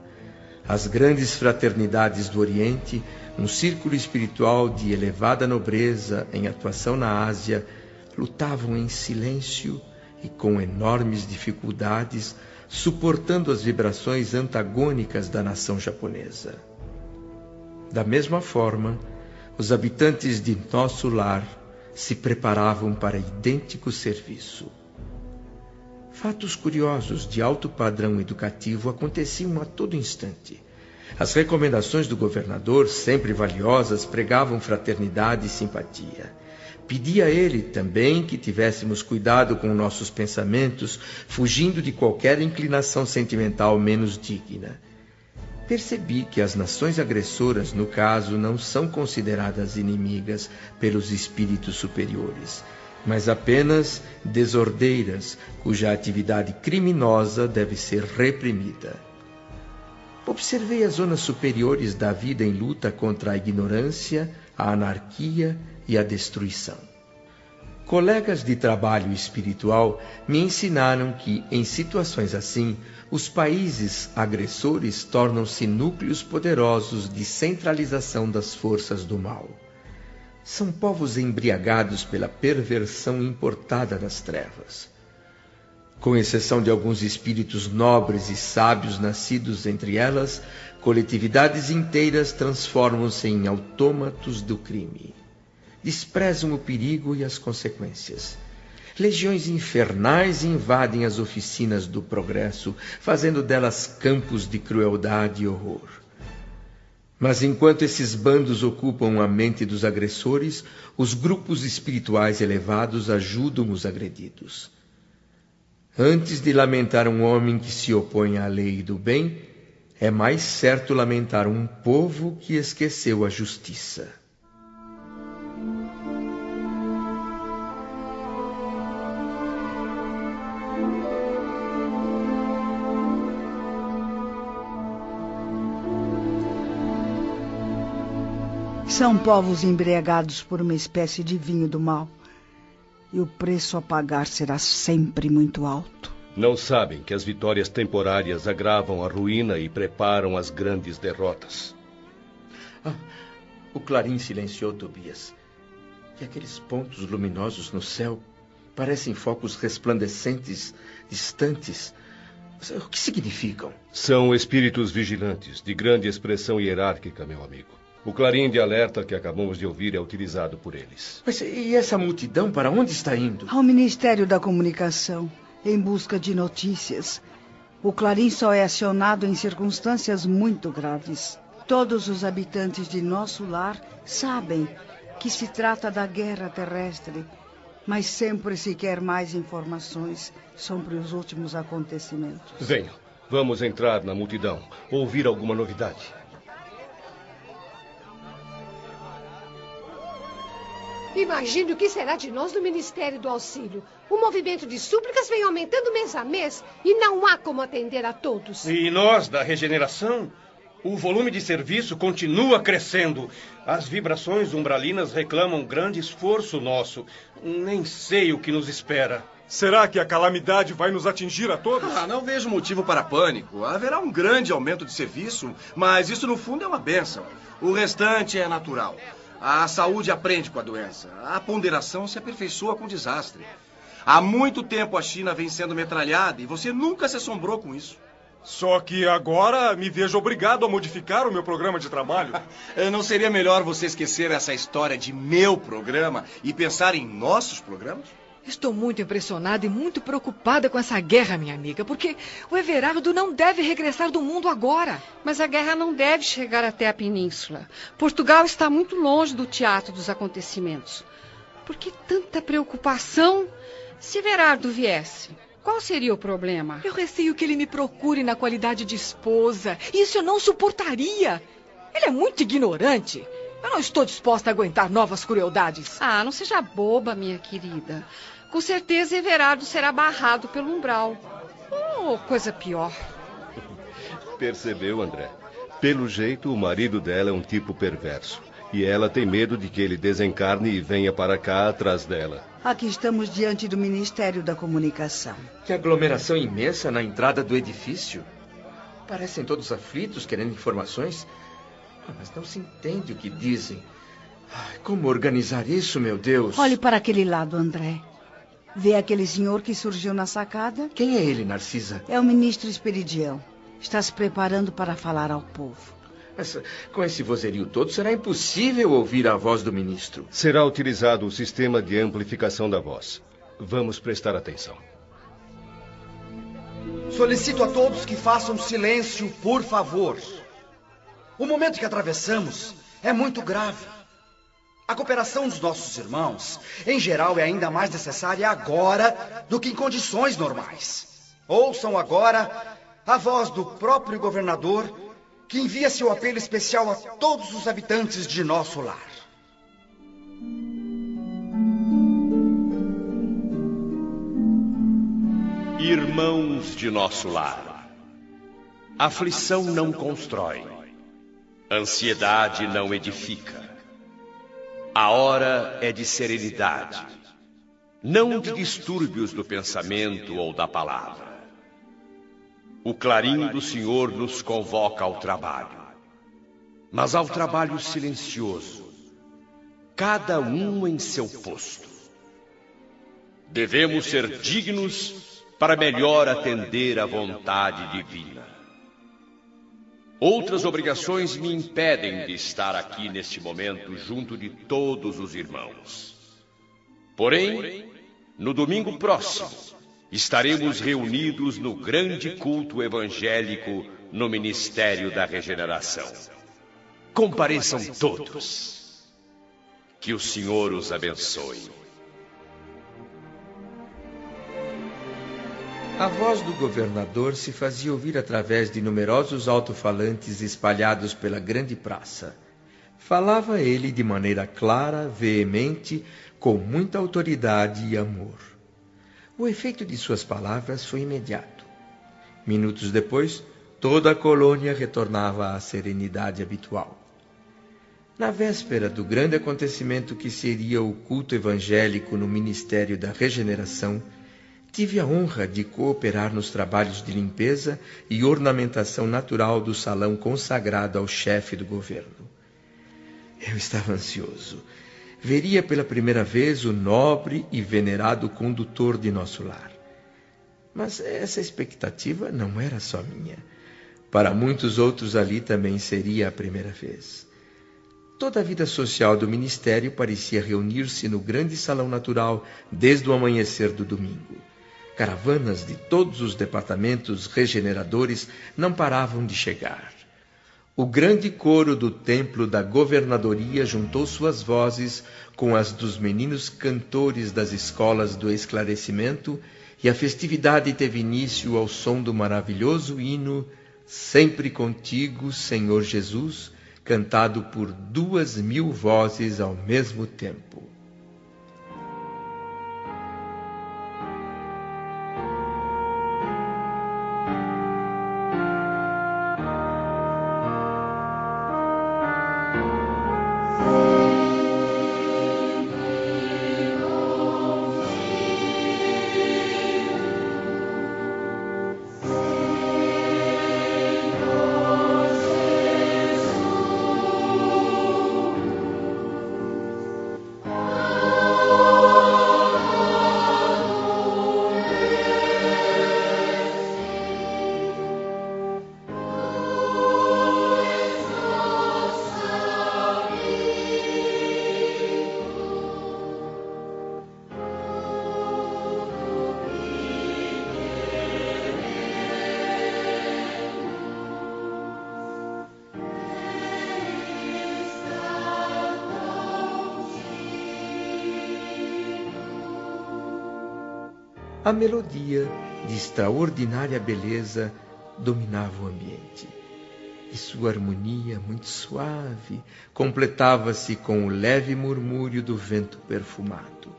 As grandes fraternidades do Oriente, um círculo espiritual de elevada nobreza em atuação na Ásia, lutavam em silêncio e com enormes dificuldades, suportando as vibrações antagônicas da nação japonesa. Da mesma forma, os habitantes de Nosso Lar se preparavam para idêntico serviço. Fatos curiosos de alto padrão educativo aconteciam a todo instante. As recomendações do governador, sempre valiosas, pregavam fraternidade e simpatia. Pedia a ele também que tivéssemos cuidado com nossos pensamentos, fugindo de qualquer inclinação sentimental menos digna. Percebi que as nações agressoras, no caso, não são consideradas inimigas pelos espíritos superiores, mas apenas desordeiras, cuja atividade criminosa deve ser reprimida. Observei as zonas superiores da vida em luta contra a ignorância, a anarquia e a destruição. Colegas de trabalho espiritual me ensinaram que, em situações assim, os países agressores tornam-se núcleos poderosos de centralização das forças do mal. São povos embriagados pela perversão importada das trevas. Com exceção de alguns espíritos nobres e sábios nascidos entre elas, coletividades inteiras transformam-se em autômatos do crime. Desprezam o perigo e as consequências. Legiões infernais invadem as oficinas do progresso, fazendo delas campos de crueldade e horror. Mas enquanto esses bandos ocupam a mente dos agressores, os grupos espirituais elevados ajudam os agredidos. Antes de lamentar um homem que se opõe à lei do bem, é mais certo lamentar um povo que esqueceu a justiça. São povos embriagados por uma espécie de vinho do mal. E o preço a pagar será sempre muito alto. Não sabem que as vitórias temporárias agravam a ruína e preparam as grandes derrotas. O clarim silenciou Tobias. E aqueles pontos luminosos no céu parecem focos resplandecentes, distantes. O que significam? São espíritos vigilantes, de grande expressão hierárquica, meu amigo. O clarim de alerta que acabamos de ouvir é utilizado por eles. Mas e essa multidão para onde está indo? Ao Ministério da Comunicação, em busca de notícias. O clarim só é acionado em circunstâncias muito graves. Todos os habitantes de Nosso Lar sabem que se trata da guerra terrestre, mas sempre se quer mais informações sobre os últimos acontecimentos. Venham, vamos entrar na multidão, ouvir alguma novidade. Imagine o que será de nós no Ministério do Auxílio. O movimento de súplicas vem aumentando mês a mês e não há como atender a todos. E nós, da regeneração, o volume de serviço continua crescendo. As vibrações umbralinas reclamam grande esforço nosso. Nem sei o que nos espera. Será que a calamidade vai nos atingir a todos? Não vejo motivo para pânico. Haverá um grande aumento de serviço, mas isso no fundo é uma bênção. O restante é natural. A saúde aprende com a doença. A ponderação se aperfeiçoa com o desastre. Há muito tempo a China vem sendo metralhada e você nunca se assombrou com isso. Só que agora me vejo obrigado a modificar o meu programa de trabalho. Não seria melhor você esquecer essa história de meu programa e pensar em nossos programas? Estou muito impressionada e muito preocupada com essa guerra, minha amiga, porque o Everardo não deve regressar do mundo agora. Mas a guerra não deve chegar até a península. Portugal está muito longe do teatro dos acontecimentos. Por que tanta preocupação? Se Everardo viesse, qual seria o problema? Eu receio que ele me procure na qualidade de esposa. Isso eu não suportaria. Ele é muito ignorante. Eu não estou disposta a aguentar novas crueldades. Ah, não seja boba, minha querida. Com certeza Everardo será barrado pelo umbral. Ou coisa pior. Percebeu, André? Pelo jeito, o marido dela é um tipo perverso. E ela tem medo de que ele desencarne e venha para cá atrás dela. Aqui estamos diante do Ministério da Comunicação. Que aglomeração imensa na entrada do edifício. Parecem todos aflitos, querendo informações. Mas não se entende o que dizem. Ai, como organizar isso, meu Deus? Olhe para aquele lado, André. Vê aquele senhor que surgiu na sacada? Quem é ele, Narcisa? É o ministro Esperidião. Está se preparando para falar ao povo. Mas com esse vozerio todo, será impossível ouvir a voz do ministro. Será utilizado o sistema de amplificação da voz. Vamos prestar atenção. Solicito a todos que façam silêncio, por favor. O momento que atravessamos é muito grave. A cooperação dos nossos irmãos, em geral, é ainda mais necessária agora do que em condições normais. Ouçam agora a voz do próprio governador, que envia seu apelo especial a todos os habitantes de nosso lar. Irmãos de nosso lar, aflição não constrói, ansiedade não edifica. A hora é de serenidade, não de distúrbios do pensamento ou da palavra. O clarim do Senhor nos convoca ao trabalho, mas ao trabalho silencioso, cada um em seu posto. Devemos ser dignos para melhor atender à vontade divina. Outras obrigações me impedem de estar aqui neste momento junto de todos os irmãos. Porém, no domingo próximo, estaremos reunidos no grande culto evangélico no Ministério da Regeneração. Compareçam todos. Que o Senhor os abençoe. A voz do governador se fazia ouvir através de numerosos alto-falantes espalhados pela grande praça. Falava ele de maneira clara, veemente, com muita autoridade e amor. O efeito de suas palavras foi imediato. Minutos depois, toda a colônia retornava à serenidade habitual. Na véspera do grande acontecimento que seria o culto evangélico no Ministério da Regeneração, tive a honra de cooperar nos trabalhos de limpeza e ornamentação natural do salão consagrado ao chefe do governo. Eu estava ansioso. Veria pela primeira vez o nobre e venerado condutor de nosso lar. Mas essa expectativa não era só minha. Para muitos outros ali também seria a primeira vez. Toda a vida social do ministério parecia reunir-se no grande salão natural desde o amanhecer do domingo. Caravanas de todos os departamentos regeneradores não paravam de chegar. O grande coro do templo da governadoria juntou suas vozes com as dos meninos cantores das escolas do esclarecimento e a festividade teve início ao som do maravilhoso hino Sempre Contigo, Senhor Jesus, cantado por 2.000 vozes ao mesmo tempo. A melodia, de extraordinária beleza, dominava o ambiente. E sua harmonia, muito suave, completava-se com o leve murmúrio do vento perfumado.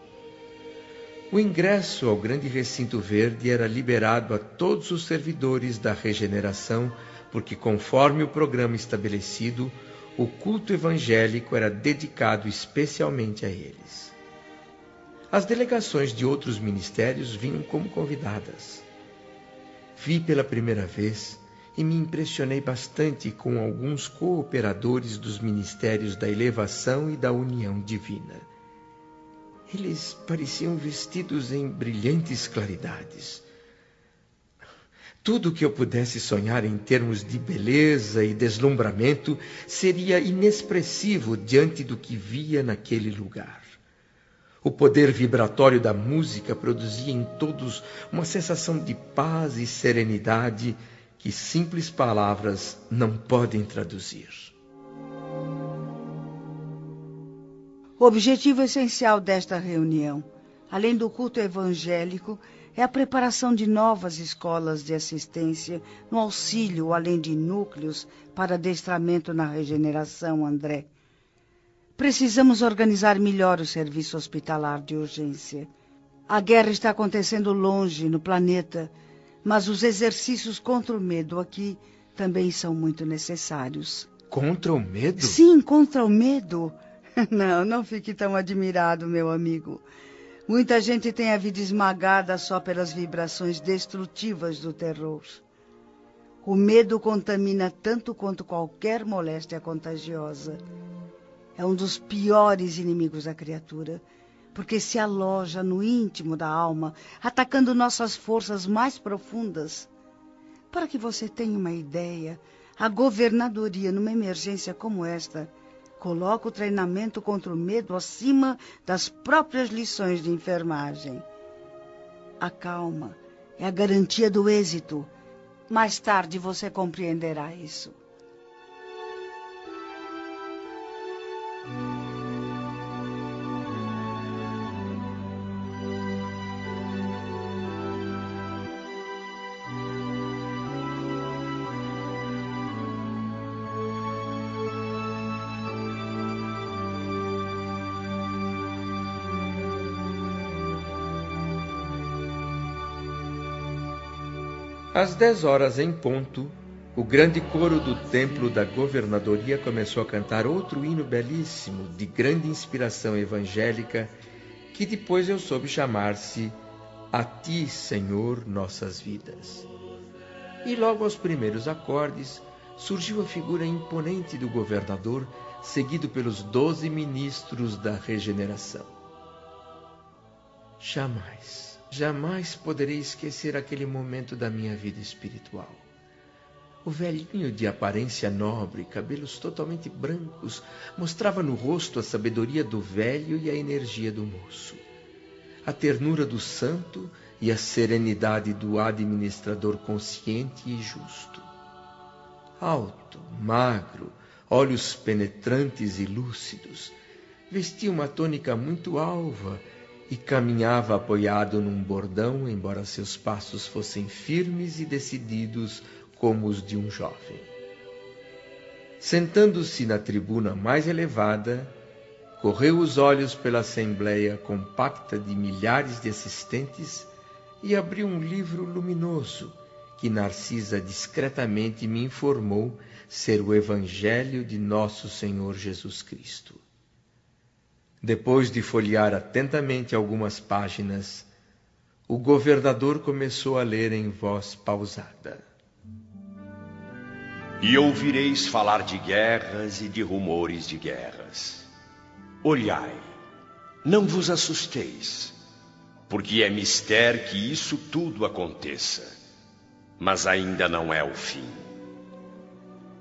O ingresso ao grande recinto verde era liberado a todos os servidores da regeneração, porque, conforme o programa estabelecido, o culto evangélico era dedicado especialmente a eles. As delegações de outros ministérios vinham como convidadas. Vi pela primeira vez e me impressionei bastante com alguns cooperadores dos ministérios da elevação e da união divina. Eles pareciam vestidos em brilhantes claridades. Tudo que eu pudesse sonhar em termos de beleza e deslumbramento seria inexpressivo diante do que via naquele lugar. O poder vibratório da música produzia em todos uma sensação de paz e serenidade que simples palavras não podem traduzir. O objetivo essencial desta reunião, além do culto evangélico, é a preparação de novas escolas de assistência no auxílio, além de núcleos para adestramento na regeneração, André. Precisamos organizar melhor o serviço hospitalar de urgência. A guerra está acontecendo longe, no planeta, mas os exercícios contra o medo aqui também são muito necessários. Contra o medo? Sim, contra o medo. Não fique tão admirado, meu amigo. Muita gente tem a vida esmagada só pelas vibrações destrutivas do terror. O medo contamina tanto quanto qualquer moléstia contagiosa. É um dos piores inimigos da criatura, porque se aloja no íntimo da alma, atacando nossas forças mais profundas. Para que você tenha uma ideia, a governadoria, numa emergência como esta, coloca o treinamento contra o medo acima das próprias lições de enfermagem. A calma é a garantia do êxito. Mais tarde você compreenderá isso. Às 10 horas em ponto, o grande coro do templo da governadoria começou a cantar outro hino belíssimo, de grande inspiração evangélica, que depois eu soube chamar-se A Ti, Senhor, Nossas Vidas. E logo aos primeiros acordes, surgiu a figura imponente do governador, seguido pelos 12 ministros da regeneração. Jamais poderei esquecer aquele momento da minha vida espiritual. O velhinho de aparência nobre, cabelos totalmente brancos, mostrava no rosto a sabedoria do velho e a energia do moço, a ternura do santo e a serenidade do administrador consciente e justo. Alto, magro, olhos penetrantes e lúcidos, vestia uma túnica muito alva e caminhava apoiado num bordão, embora seus passos fossem firmes e decididos como os de um jovem. Sentando-se na tribuna mais elevada, correu os olhos pela assembleia compacta de milhares de assistentes e abriu um livro luminoso que Narcisa discretamente me informou ser o Evangelho de Nosso Senhor Jesus Cristo. Depois de folhear atentamente algumas páginas, o governador começou a ler em voz pausada. E ouvireis falar de guerras e de rumores de guerras. Olhai, não vos assusteis, porque é mister que isso tudo aconteça, mas ainda não é o fim.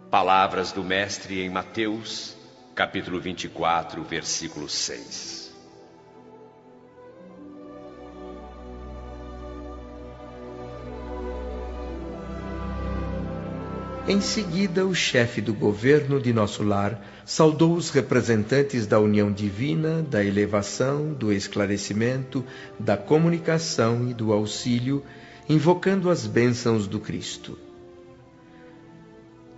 Palavras do Mestre em Mateus, capítulo 24, versículo 6. Em seguida, o chefe do governo de nosso lar saudou os representantes da união divina, da elevação, do esclarecimento, da comunicação e do auxílio, invocando as bênçãos do Cristo.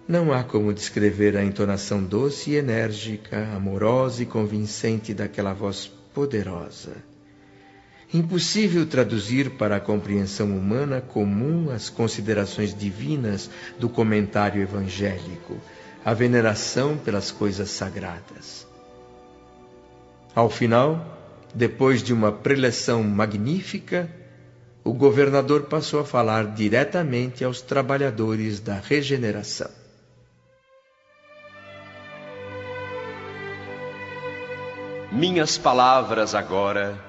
Não há como descrever a entonação doce e enérgica, amorosa e convincente daquela voz poderosa. Impossível traduzir para a compreensão humana comum as considerações divinas do comentário evangélico, a veneração pelas coisas sagradas. Ao final, depois de uma preleção magnífica, o governador passou a falar diretamente aos trabalhadores da regeneração. Minhas palavras agora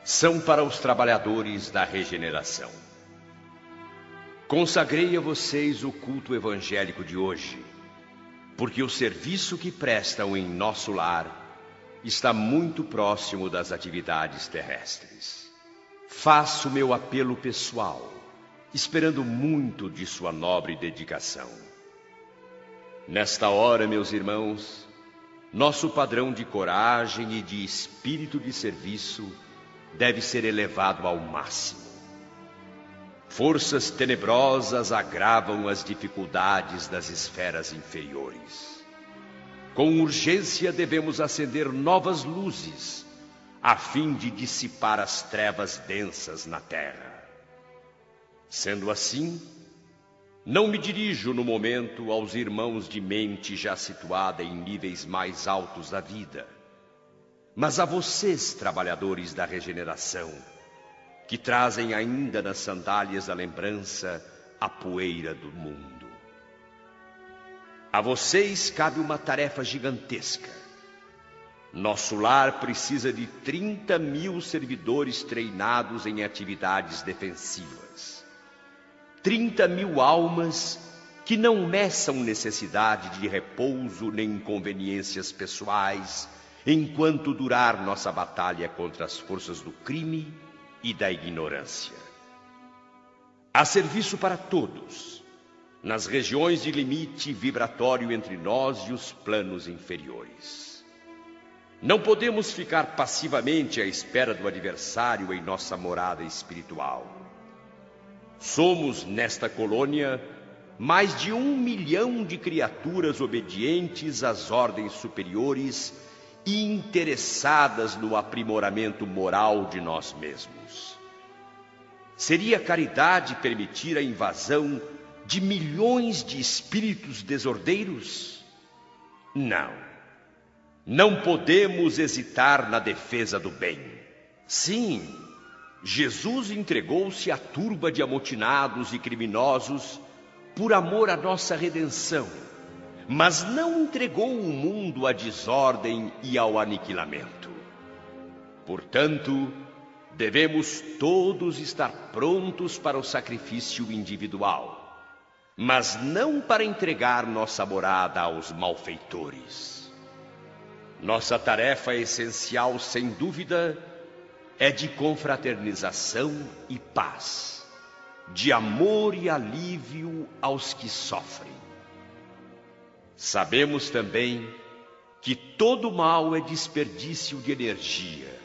são para os trabalhadores da regeneração. Consagrei a vocês o culto evangélico de hoje, porque o serviço que prestam em nosso lar está muito próximo das atividades terrestres. Faço meu apelo pessoal, esperando muito de sua nobre dedicação. Nesta hora, meus irmãos, nosso padrão de coragem e de espírito de serviço deve ser elevado ao máximo. Forças tenebrosas agravam as dificuldades das esferas inferiores. Com urgência devemos acender novas luzes, a fim de dissipar as trevas densas na terra. Sendo assim, não me dirijo no momento aos irmãos de mente já situada em níveis mais altos da vida, mas a vocês, trabalhadores da regeneração, que trazem ainda nas sandálias da lembrança a poeira do mundo. A vocês cabe uma tarefa gigantesca. Nosso lar precisa de 30.000 servidores treinados em atividades defensivas. 30.000 almas que não meçam necessidade de repouso nem inconveniências pessoais, enquanto durar nossa batalha contra as forças do crime e da ignorância. Há serviço para todos, nas regiões de limite vibratório entre nós e os planos inferiores. Não podemos ficar passivamente à espera do adversário em nossa morada espiritual. Somos, nesta colônia, mais de 1 milhão de criaturas obedientes às ordens superiores e interessadas no aprimoramento moral de nós mesmos. Seria caridade permitir a invasão de milhões de espíritos desordeiros? Não. Não podemos hesitar na defesa do bem. Sim, Jesus entregou-se à turba de amotinados e criminosos por amor à nossa redenção, mas não entregou o mundo à desordem e ao aniquilamento. Portanto, devemos todos estar prontos para o sacrifício individual, mas não para entregar nossa morada aos malfeitores. Nossa tarefa essencial, sem dúvida, é de confraternização e paz, de amor e alívio aos que sofrem. Sabemos também que todo mal é desperdício de energia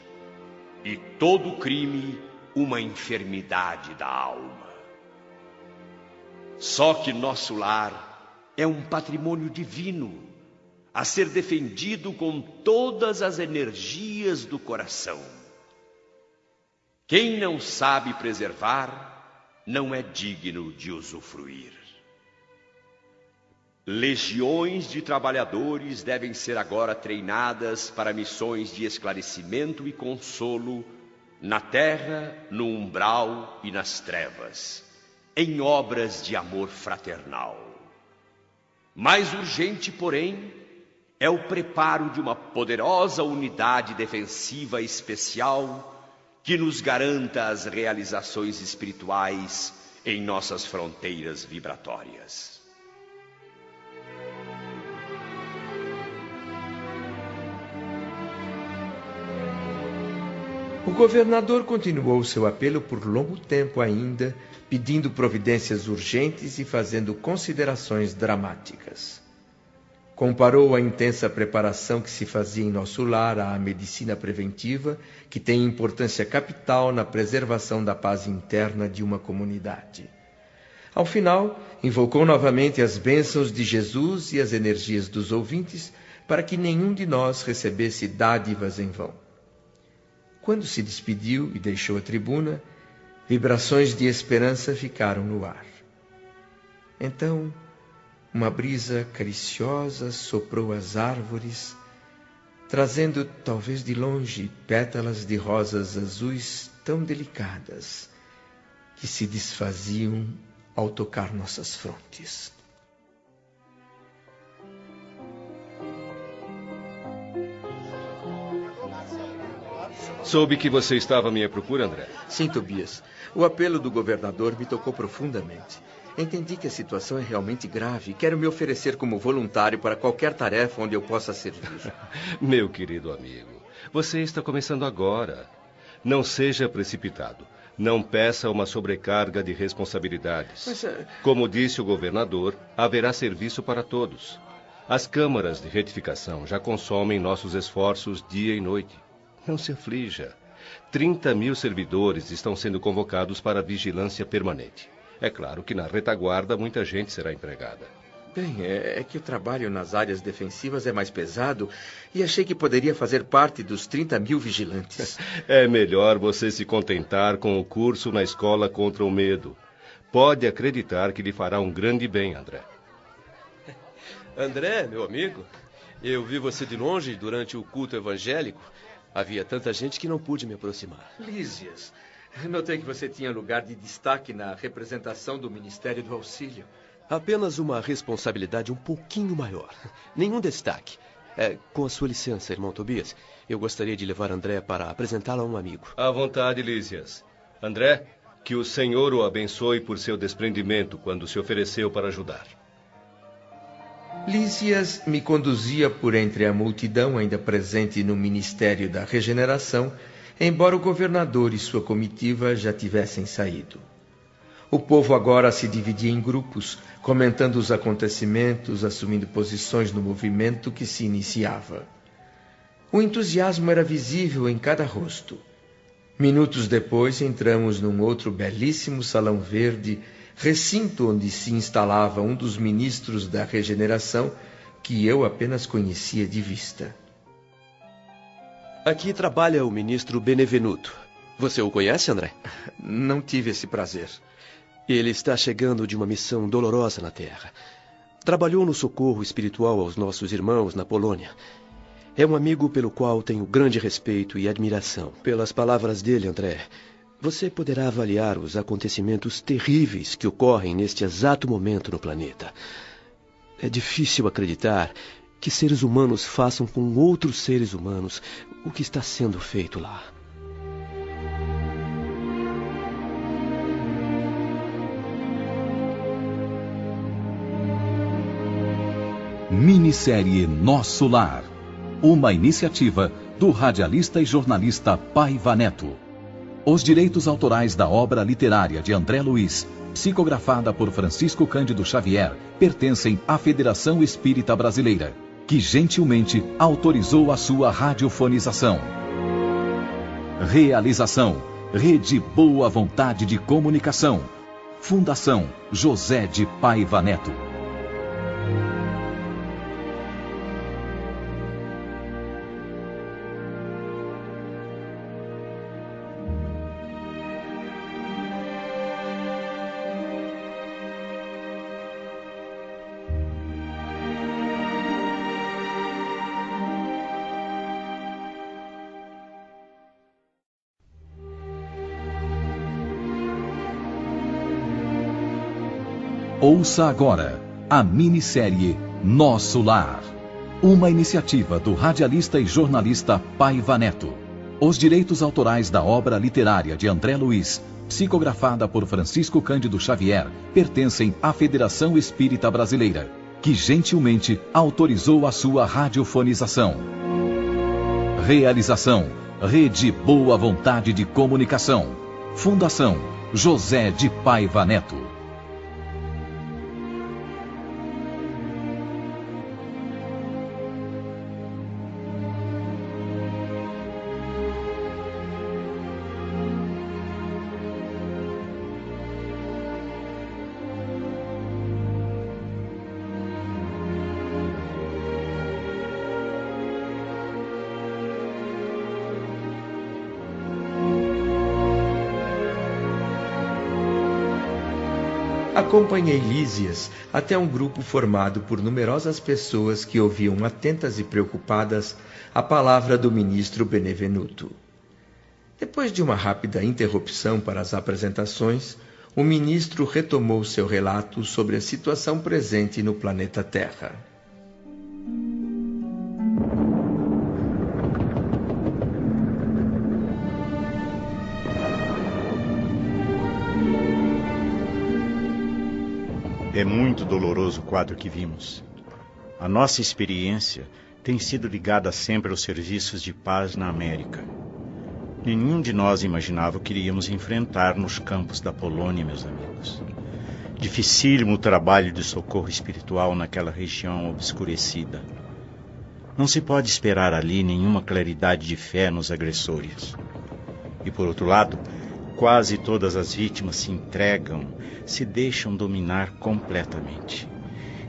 e todo crime uma enfermidade da alma. Só que nosso lar é um patrimônio divino a ser defendido com todas as energias do coração. Quem não sabe preservar não é digno de usufruir. Legiões de trabalhadores devem ser agora treinadas para missões de esclarecimento e consolo na terra, no umbral e nas trevas, em obras de amor fraternal. Mais urgente, porém, é o preparo de uma poderosa unidade defensiva especial que nos garanta as realizações espirituais em nossas fronteiras vibratórias. O governador continuou seu apelo por longo tempo ainda, pedindo providências urgentes e fazendo considerações dramáticas. Comparou a intensa preparação que se fazia em nosso lar à medicina preventiva, que tem importância capital na preservação da paz interna de uma comunidade. Ao final, invocou novamente as bênçãos de Jesus e as energias dos ouvintes para que nenhum de nós recebesse dádivas em vão. Quando se despediu e deixou a tribuna, vibrações de esperança ficaram no ar. Então, uma brisa cariciosa soprou as árvores, trazendo, talvez de longe, pétalas de rosas azuis tão delicadas que se desfaziam ao tocar nossas frontes. Soube que você estava à minha procura, André. Sim, Tobias. O apelo do governador me tocou profundamente. Entendi que a situação é realmente grave e quero me oferecer como voluntário para qualquer tarefa onde eu possa servir. Meu querido amigo, você está começando agora. Não seja precipitado. Não peça uma sobrecarga de responsabilidades. Mas, Como disse o governador, haverá serviço para todos. As câmaras de retificação já consomem nossos esforços dia e noite. Não se aflija. 30.000 servidores estão sendo convocados para vigilância permanente. É claro que na retaguarda muita gente será empregada. Bem, é que o trabalho nas áreas defensivas é mais pesado e achei que poderia fazer parte dos 30.000 vigilantes. É melhor você se contentar com o curso na escola contra o medo. Pode acreditar que lhe fará um grande bem, André. André, meu amigo, eu vi você de longe durante o culto evangélico. Havia tanta gente que não pude me aproximar. Lísias, notei que você tinha lugar de destaque na representação do Ministério do Auxílio. Apenas uma responsabilidade um pouquinho maior. Nenhum destaque. Com a sua licença, irmão Tobias, eu gostaria de levar André para apresentá-lo a um amigo. À vontade, Lísias. André, que o Senhor o abençoe por seu desprendimento quando se ofereceu para ajudar. Lísias me conduzia por entre a multidão ainda presente no Ministério da Regeneração, embora o governador e sua comitiva já tivessem saído. O povo agora se dividia em grupos, comentando os acontecimentos, assumindo posições no movimento que se iniciava. O entusiasmo era visível em cada rosto. Minutos depois, entramos num outro belíssimo salão verde, recinto onde se instalava um dos ministros da Regeneração, que eu apenas conhecia de vista. Aqui trabalha o ministro Benevenuto. Você o conhece, André? Não tive esse prazer. Ele está chegando de uma missão dolorosa na Terra. Trabalhou no socorro espiritual aos nossos irmãos na Polônia. É um amigo pelo qual tenho grande respeito e admiração. Pelas palavras dele, André, você poderá avaliar os acontecimentos terríveis que ocorrem neste exato momento no planeta. É difícil acreditar que seres humanos façam com outros seres humanos o que está sendo feito lá. Minissérie Nosso Lar. Uma iniciativa do radialista e jornalista Paiva Neto. Os direitos autorais da obra literária de André Luiz, psicografada por Francisco Cândido Xavier, pertencem à Federação Espírita Brasileira, que gentilmente autorizou a sua radiofonização. Realização: Rede Boa Vontade de Comunicação. Fundação José de Paiva Neto. Ouça agora a minissérie Nosso Lar. Uma iniciativa do radialista e jornalista Paiva Neto. Os direitos autorais da obra literária de André Luiz, psicografada por Francisco Cândido Xavier, pertencem à Federação Espírita Brasileira, que gentilmente autorizou a sua radiofonização. Realização: Rede Boa Vontade de Comunicação. Fundação José de Paiva Neto. Acompanhei Lísias até um grupo formado por numerosas pessoas que ouviam atentas e preocupadas a palavra do ministro Benevenuto. Depois de uma rápida interrupção para as apresentações, o ministro retomou seu relato sobre a situação presente no planeta Terra. É muito doloroso o quadro que vimos. A nossa experiência tem sido ligada sempre aos serviços de paz na América. Nenhum de nós imaginava o que iríamos enfrentar nos campos da Polônia, meus amigos. Dificílimo o trabalho de socorro espiritual naquela região obscurecida. Não se pode esperar ali nenhuma claridade de fé nos agressores. E por outro lado, quase todas as vítimas se entregam, se deixam dominar completamente.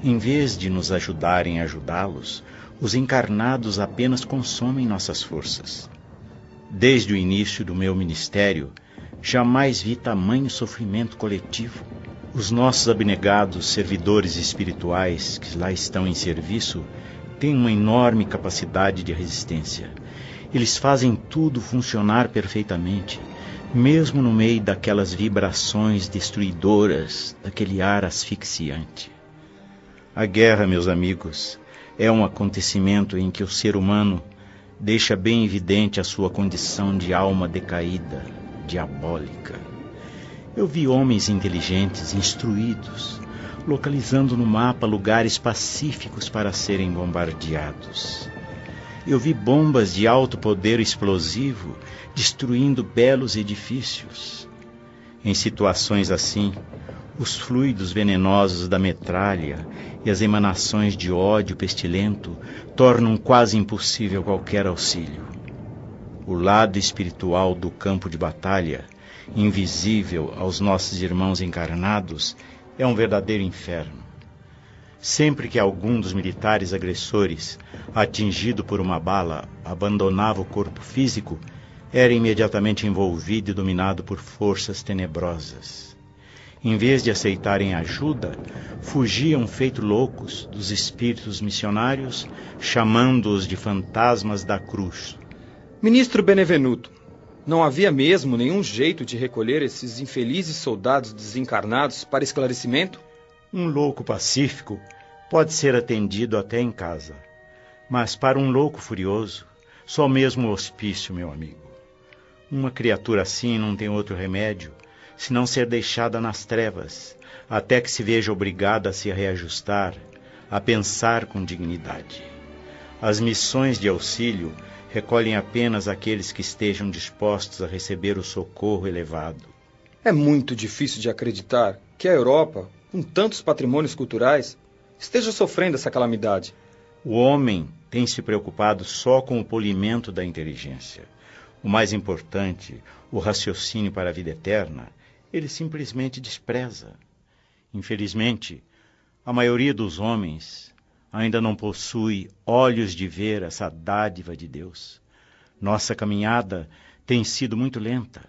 Em vez de nos ajudarem a ajudá-los, os encarnados apenas consomem nossas forças. Desde o início do meu ministério, jamais vi tamanho sofrimento coletivo. Os nossos abnegados servidores espirituais que lá estão em serviço têm uma enorme capacidade de resistência. Eles fazem tudo funcionar perfeitamente, mesmo no meio daquelas vibrações destruidoras, daquele ar asfixiante. A guerra, meus amigos, é um acontecimento em que o ser humano deixa bem evidente a sua condição de alma decaída, diabólica. Eu vi homens inteligentes, instruídos, localizando no mapa lugares pacíficos para serem bombardeados. Eu vi bombas de alto poder explosivo destruindo belos edifícios. Em situações assim, os fluidos venenosos da metralha e as emanações de ódio pestilento tornam quase impossível qualquer auxílio. O lado espiritual do campo de batalha, invisível aos nossos irmãos encarnados, é um verdadeiro inferno. Sempre que algum dos militares agressores, atingido por uma bala, abandonava o corpo físico, era imediatamente envolvido e dominado por forças tenebrosas. Em vez de aceitarem ajuda, fugiam feito loucos dos espíritos missionários, chamando-os de fantasmas da cruz. Ministro Benevenuto, não havia mesmo nenhum jeito de recolher esses infelizes soldados desencarnados para esclarecimento? Um louco pacífico pode ser atendido até em casa, mas para um louco furioso, só mesmo o hospício, meu amigo. Uma criatura assim não tem outro remédio senão ser deixada nas trevas, até que se veja obrigada a se reajustar, a pensar com dignidade. As missões de auxílio recolhem apenas aqueles que estejam dispostos a receber o socorro elevado. É muito difícil de acreditar que a Europa, com tantos patrimônios culturais, esteja sofrendo essa calamidade. O homem tem se preocupado só com o polimento da inteligência. O mais importante, o raciocínio para a vida eterna, ele simplesmente despreza. Infelizmente, a maioria dos homens ainda não possui olhos de ver essa dádiva de Deus. Nossa caminhada tem sido muito lenta.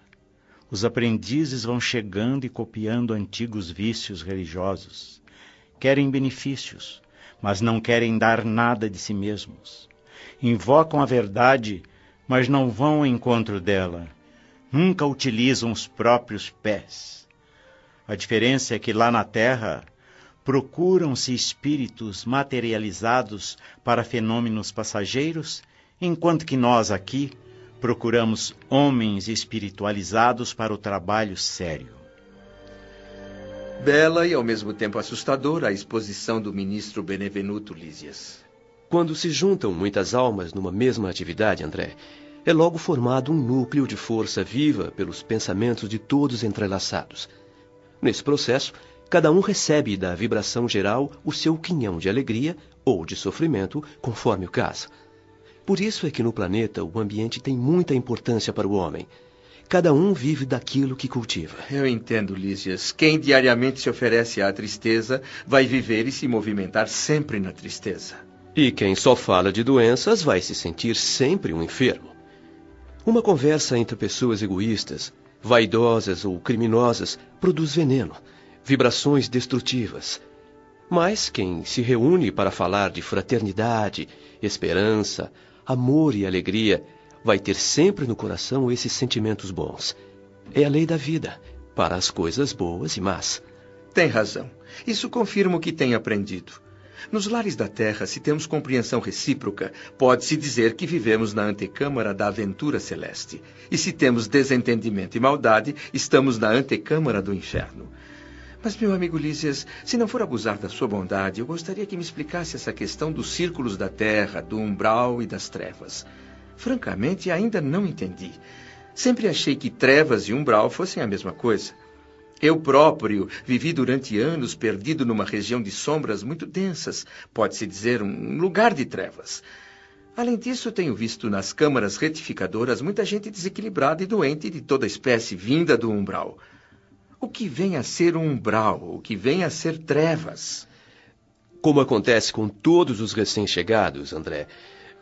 Os aprendizes vão chegando e copiando antigos vícios religiosos. Querem benefícios, mas não querem dar nada de si mesmos. Invocam a verdade, mas não vão ao encontro dela. Nunca utilizam os próprios pés. A diferença é que lá na Terra procuram-se espíritos materializados para fenômenos passageiros, enquanto que nós aqui procuramos homens espiritualizados para o trabalho sério. Bela e ao mesmo tempo assustadora a exposição do ministro Benevenuto, Lísias. Quando se juntam muitas almas numa mesma atividade, André, é logo formado um núcleo de força viva pelos pensamentos de todos entrelaçados. Nesse processo, cada um recebe da vibração geral o seu quinhão de alegria ou de sofrimento, conforme o caso. Por isso é que no planeta o ambiente tem muita importância para o homem. Cada um vive daquilo que cultiva. Eu entendo, Lísias. Quem diariamente se oferece à tristeza vai viver e se movimentar sempre na tristeza. E quem só fala de doenças vai se sentir sempre um enfermo. Uma conversa entre pessoas egoístas, vaidosas ou criminosas produz veneno, vibrações destrutivas. Mas quem se reúne para falar de fraternidade, esperança, amor e alegria vai ter sempre no coração esses sentimentos bons. É a lei da vida, para as coisas boas e más. Tem razão. Isso confirma o que tem aprendido. Nos lares da Terra, se temos compreensão recíproca, pode-se dizer que vivemos na antecâmara da aventura celeste. E se temos desentendimento e maldade, estamos na antecâmara do inferno. Mas, meu amigo Lísias, se não for abusar da sua bondade, eu gostaria que me explicasse essa questão dos círculos da Terra, do umbral e das trevas. Francamente, ainda não entendi. Sempre achei que trevas e umbral fossem a mesma coisa. Eu próprio vivi durante anos perdido numa região de sombras muito densas, pode-se dizer um lugar de trevas. Além disso, tenho visto nas câmaras retificadoras muita gente desequilibrada e doente de toda espécie vinda do umbral. O que vem a ser um umbral? O que vem a ser trevas? Como acontece com todos os recém-chegados, André,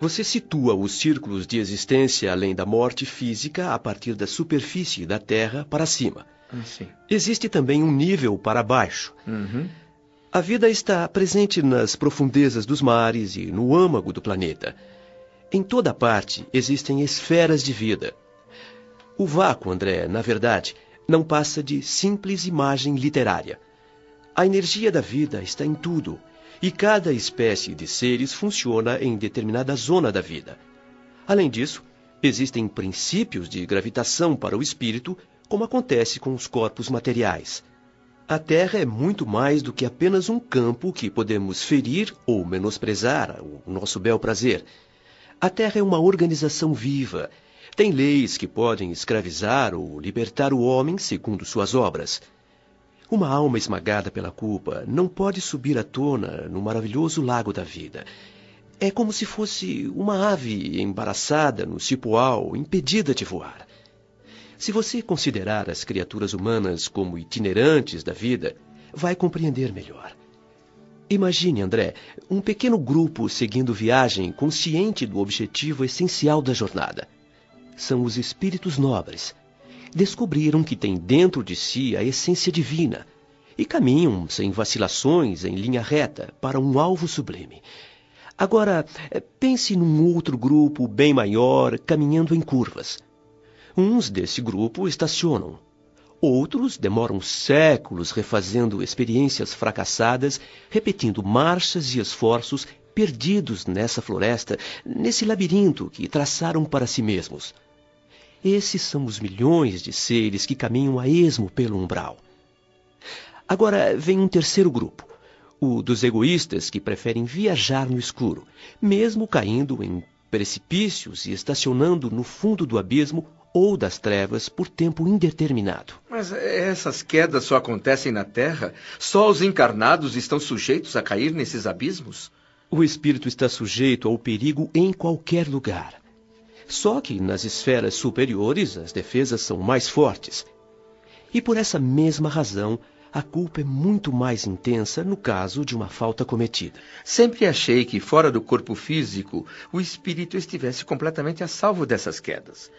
você situa os círculos de existência além da morte física a partir da superfície da Terra para cima. Sim. Existe também um nível para baixo. Uhum. A vida está presente nas profundezas dos mares e no âmago do planeta. Em toda parte existem esferas de vida. O vácuo, André, na verdade, não passa de simples imagem literária. A energia da vida está em tudo, e cada espécie de seres funciona em determinada zona da vida. Além disso, existem princípios de gravitação para o espírito, como acontece com os corpos materiais. A Terra é muito mais do que apenas um campo que podemos ferir ou menosprezar ao nosso bel prazer. A Terra é uma organização viva. Tem leis que podem escravizar ou libertar o homem segundo suas obras. Uma alma esmagada pela culpa não pode subir à tona no maravilhoso lago da vida. É como se fosse uma ave embaraçada no cipoal, impedida de voar. Se você considerar as criaturas humanas como itinerantes da vida, vai compreender melhor. Imagine, André, um pequeno grupo seguindo viagem consciente do objetivo essencial da jornada. São os espíritos nobres. Descobriram que têm dentro de si a essência divina e caminham sem vacilações em linha reta para um alvo sublime. Agora, pense num outro grupo bem maior caminhando em curvas. Uns desse grupo estacionam. Outros demoram séculos refazendo experiências fracassadas, repetindo marchas e esforços perdidos nessa floresta, nesse labirinto que traçaram para si mesmos. Esses são os milhões de seres que caminham a esmo pelo umbral. Agora vem um terceiro grupo, o dos egoístas que preferem viajar no escuro, mesmo caindo em precipícios e estacionando no fundo do abismo ou das trevas por tempo indeterminado. Mas essas quedas só acontecem na Terra? Só os encarnados estão sujeitos a cair nesses abismos? O espírito está sujeito ao perigo em qualquer lugar. Só que nas esferas superiores as defesas são mais fortes. E por essa mesma razão, a culpa é muito mais intensa no caso de uma falta cometida. Sempre achei que fora do corpo físico, o espírito estivesse completamente a salvo dessas quedas.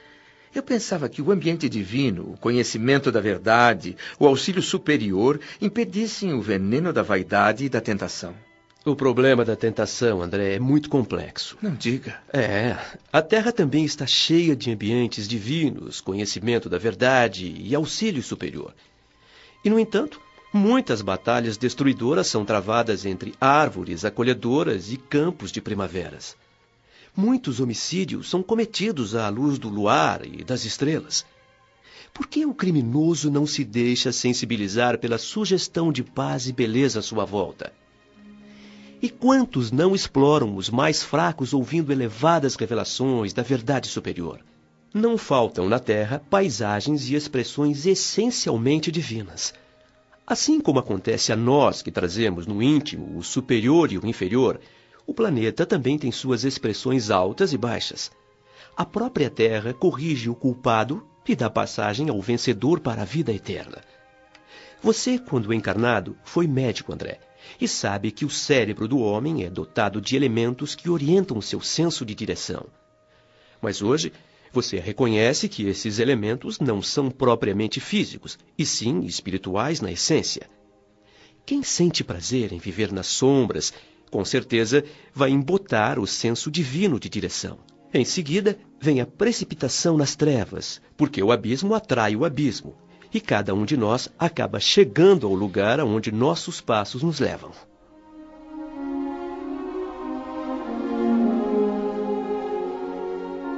Eu pensava que o ambiente divino, o conhecimento da verdade, o auxílio superior impedissem o veneno da vaidade e da tentação. O problema da tentação, André, é muito complexo. Não diga. A Terra também está cheia de ambientes divinos, conhecimento da verdade e auxílio superior. E, no entanto, muitas batalhas destruidoras são travadas entre árvores acolhedoras e campos de primaveras. Muitos homicídios são cometidos à luz do luar e das estrelas. Por que o criminoso não se deixa sensibilizar pela sugestão de paz e beleza à sua volta? E quantos não exploram os mais fracos ouvindo elevadas revelações da verdade superior? não faltam na Terra paisagens e expressões essencialmente divinas. Assim como acontece a nós que trazemos no íntimo o superior e o inferior, o planeta também tem suas expressões altas e baixas. A própria Terra corrige o culpado e dá passagem ao vencedor para a vida eterna. Você, quando encarnado, foi médico, André, e sabe que o cérebro do homem é dotado de elementos que orientam seu senso de direção. Mas hoje, você reconhece que esses elementos não são propriamente físicos, e sim espirituais na essência. Quem sente prazer em viver nas sombras, com certeza vai embotar o senso divino de direção. Em seguida, vem a precipitação nas trevas, porque o abismo atrai o abismo, e cada um de nós acaba chegando ao lugar aonde nossos passos nos levam.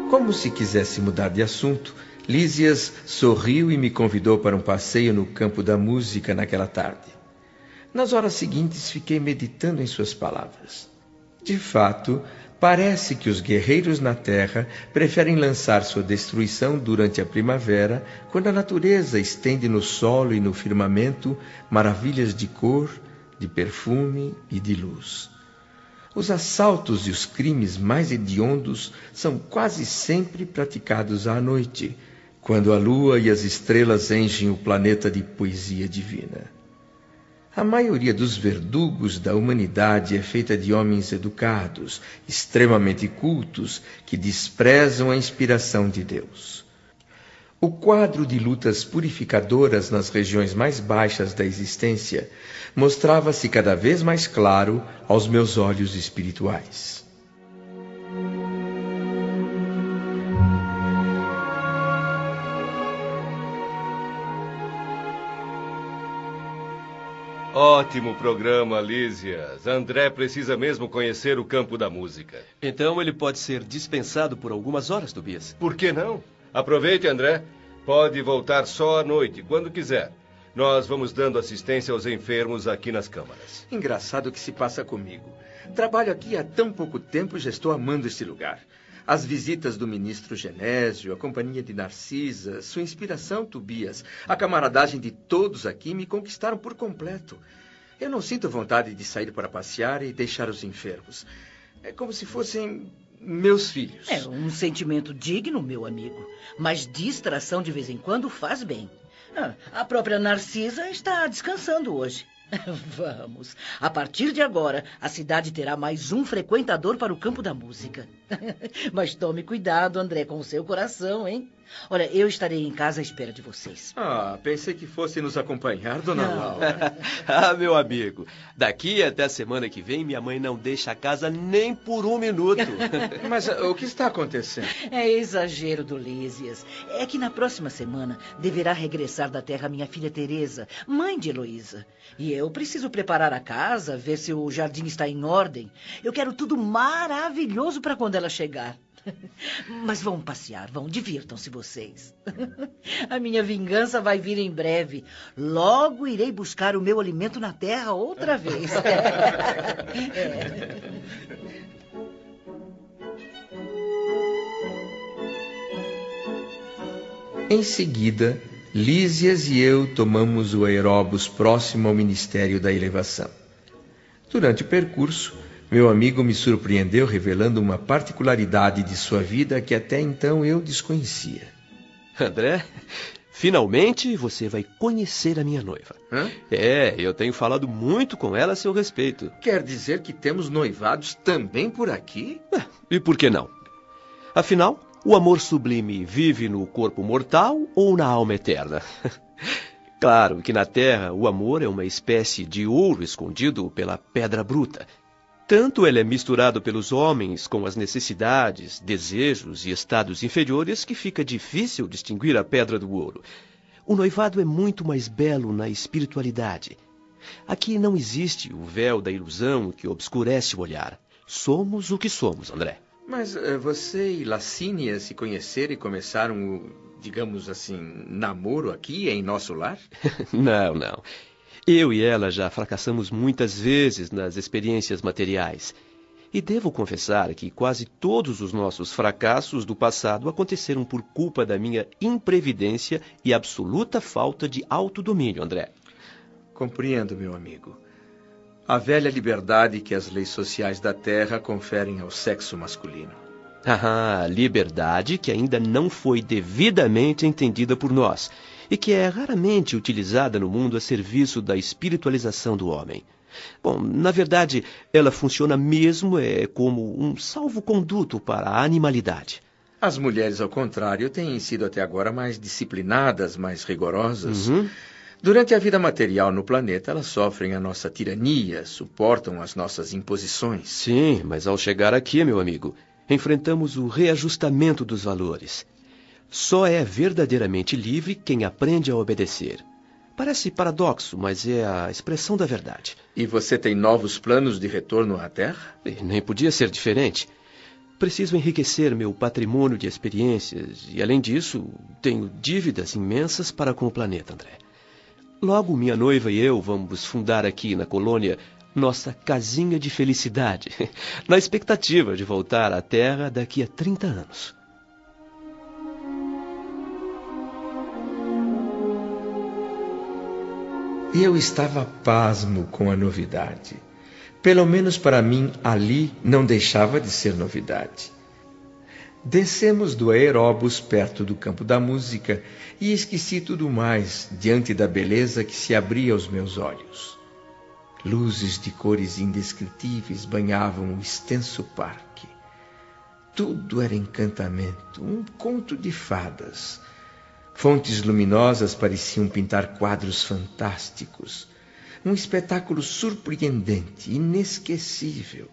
Como se quisesse mudar de assunto, Lísias sorriu e me convidou para um passeio no campo da música naquela tarde. Nas horas seguintes, fiquei meditando em suas palavras. De fato, parece que os guerreiros na terra preferem lançar sua destruição durante a primavera, quando a natureza estende no solo e no firmamento maravilhas de cor, de perfume e de luz. Os assaltos e os crimes mais hediondos são quase sempre praticados à noite, quando a lua e as estrelas enchem o planeta de poesia divina. A maioria dos verdugos da humanidade é feita de homens educados, extremamente cultos, que desprezam a inspiração de Deus. O quadro de lutas purificadoras nas regiões mais baixas da existência mostrava-se cada vez mais claro aos meus olhos espirituais. Ótimo programa, Lísias. André precisa mesmo conhecer o campo da música. Então ele pode ser dispensado por algumas horas, Tobias. Por que não? Aproveite, André. Pode voltar só à noite, quando quiser. Nós vamos dando assistência aos enfermos aqui nas câmaras. Engraçado o que se passa comigo. Trabalho aqui há tão pouco tempo e já estou amando este lugar. As visitas do ministro Genésio, a companhia de Narcisa, sua inspiração, Tobias, a camaradagem de todos aqui me conquistaram por completo. Eu não sinto vontade de sair para passear e deixar os enfermos. É como se fossem meus filhos. É um sentimento digno, meu amigo. Mas distração de vez em quando faz bem. A própria Narcisa está descansando hoje. Vamos. A partir de agora, a cidade terá mais um frequentador para o campo da música. Mas tome cuidado, André, com o seu coração, hein? Olha, eu estarei em casa à espera de vocês. Pensei que fosse nos acompanhar, dona Laura. Meu amigo, daqui até a semana que vem, minha mãe não deixa a casa nem por um minuto. Mas o que está acontecendo? É exagero do Lísias. É que na próxima semana deverá regressar da terra minha filha Teresa, mãe de Heloísa. E eu preciso preparar a casa, ver se o jardim está em ordem. Eu quero tudo maravilhoso para quando ela chegar. Mas vão passear, divirtam-se vocês. A minha vingança vai vir em breve. Logo irei buscar o meu alimento na terra outra vez. Em seguida, Lísias e eu tomamos o aeróbus próximo ao Ministério da Elevação. Durante o percurso, meu amigo me surpreendeu revelando uma particularidade de sua vida que até então eu desconhecia. André, finalmente você vai conhecer a minha noiva. Eu tenho falado muito com ela a seu respeito. Quer dizer que temos noivados também por aqui? E por que não? Afinal, o amor sublime vive no corpo mortal ou na alma eterna? Claro que na Terra o amor é uma espécie de ouro escondido pela pedra bruta. Tanto ele é misturado pelos homens com as necessidades, desejos e estados inferiores que fica difícil distinguir a pedra do ouro. O noivado é muito mais belo na espiritualidade. Aqui não existe o véu da ilusão que obscurece o olhar. Somos o que somos, André. Mas você e Lacínia se conheceram e começaram o, digamos assim, namoro aqui em nosso lar? Não. Eu e ela já fracassamos muitas vezes nas experiências materiais. E devo confessar que quase todos os nossos fracassos do passado aconteceram por culpa da minha imprevidência e absoluta falta de autodomínio, André. Compreendo, meu amigo. A velha liberdade que as leis sociais da Terra conferem ao sexo masculino. Liberdade que ainda não foi devidamente entendida por nós e que é raramente utilizada no mundo a serviço da espiritualização do homem. Bom, na verdade, ela funciona mesmo como um salvo-conduto para a animalidade. As mulheres, ao contrário, têm sido até agora mais disciplinadas, mais rigorosas. Durante a vida material no planeta, elas sofrem a nossa tirania, suportam as nossas imposições. Sim, mas ao chegar aqui, meu amigo, enfrentamos o reajustamento dos valores. Só é verdadeiramente livre quem aprende a obedecer. Parece paradoxo, mas é a expressão da verdade. E você tem novos planos de retorno à Terra? Nem podia ser diferente. Preciso enriquecer meu patrimônio de experiências e, além disso, tenho dívidas imensas para com o planeta, André. Logo, minha noiva e eu vamos fundar aqui na colônia nossa casinha de felicidade, na expectativa de voltar à Terra daqui a 30 anos. Eu estava pasmo com a novidade. Pelo menos para mim, ali não deixava de ser novidade. Descemos do aeróbus perto do campo da música e esqueci tudo mais diante da beleza que se abria aos meus olhos. Luzes de cores indescritíveis banhavam o extenso parque. Tudo era encantamento, um conto de fadas. Fontes luminosas pareciam pintar quadros fantásticos. Um espetáculo surpreendente, inesquecível.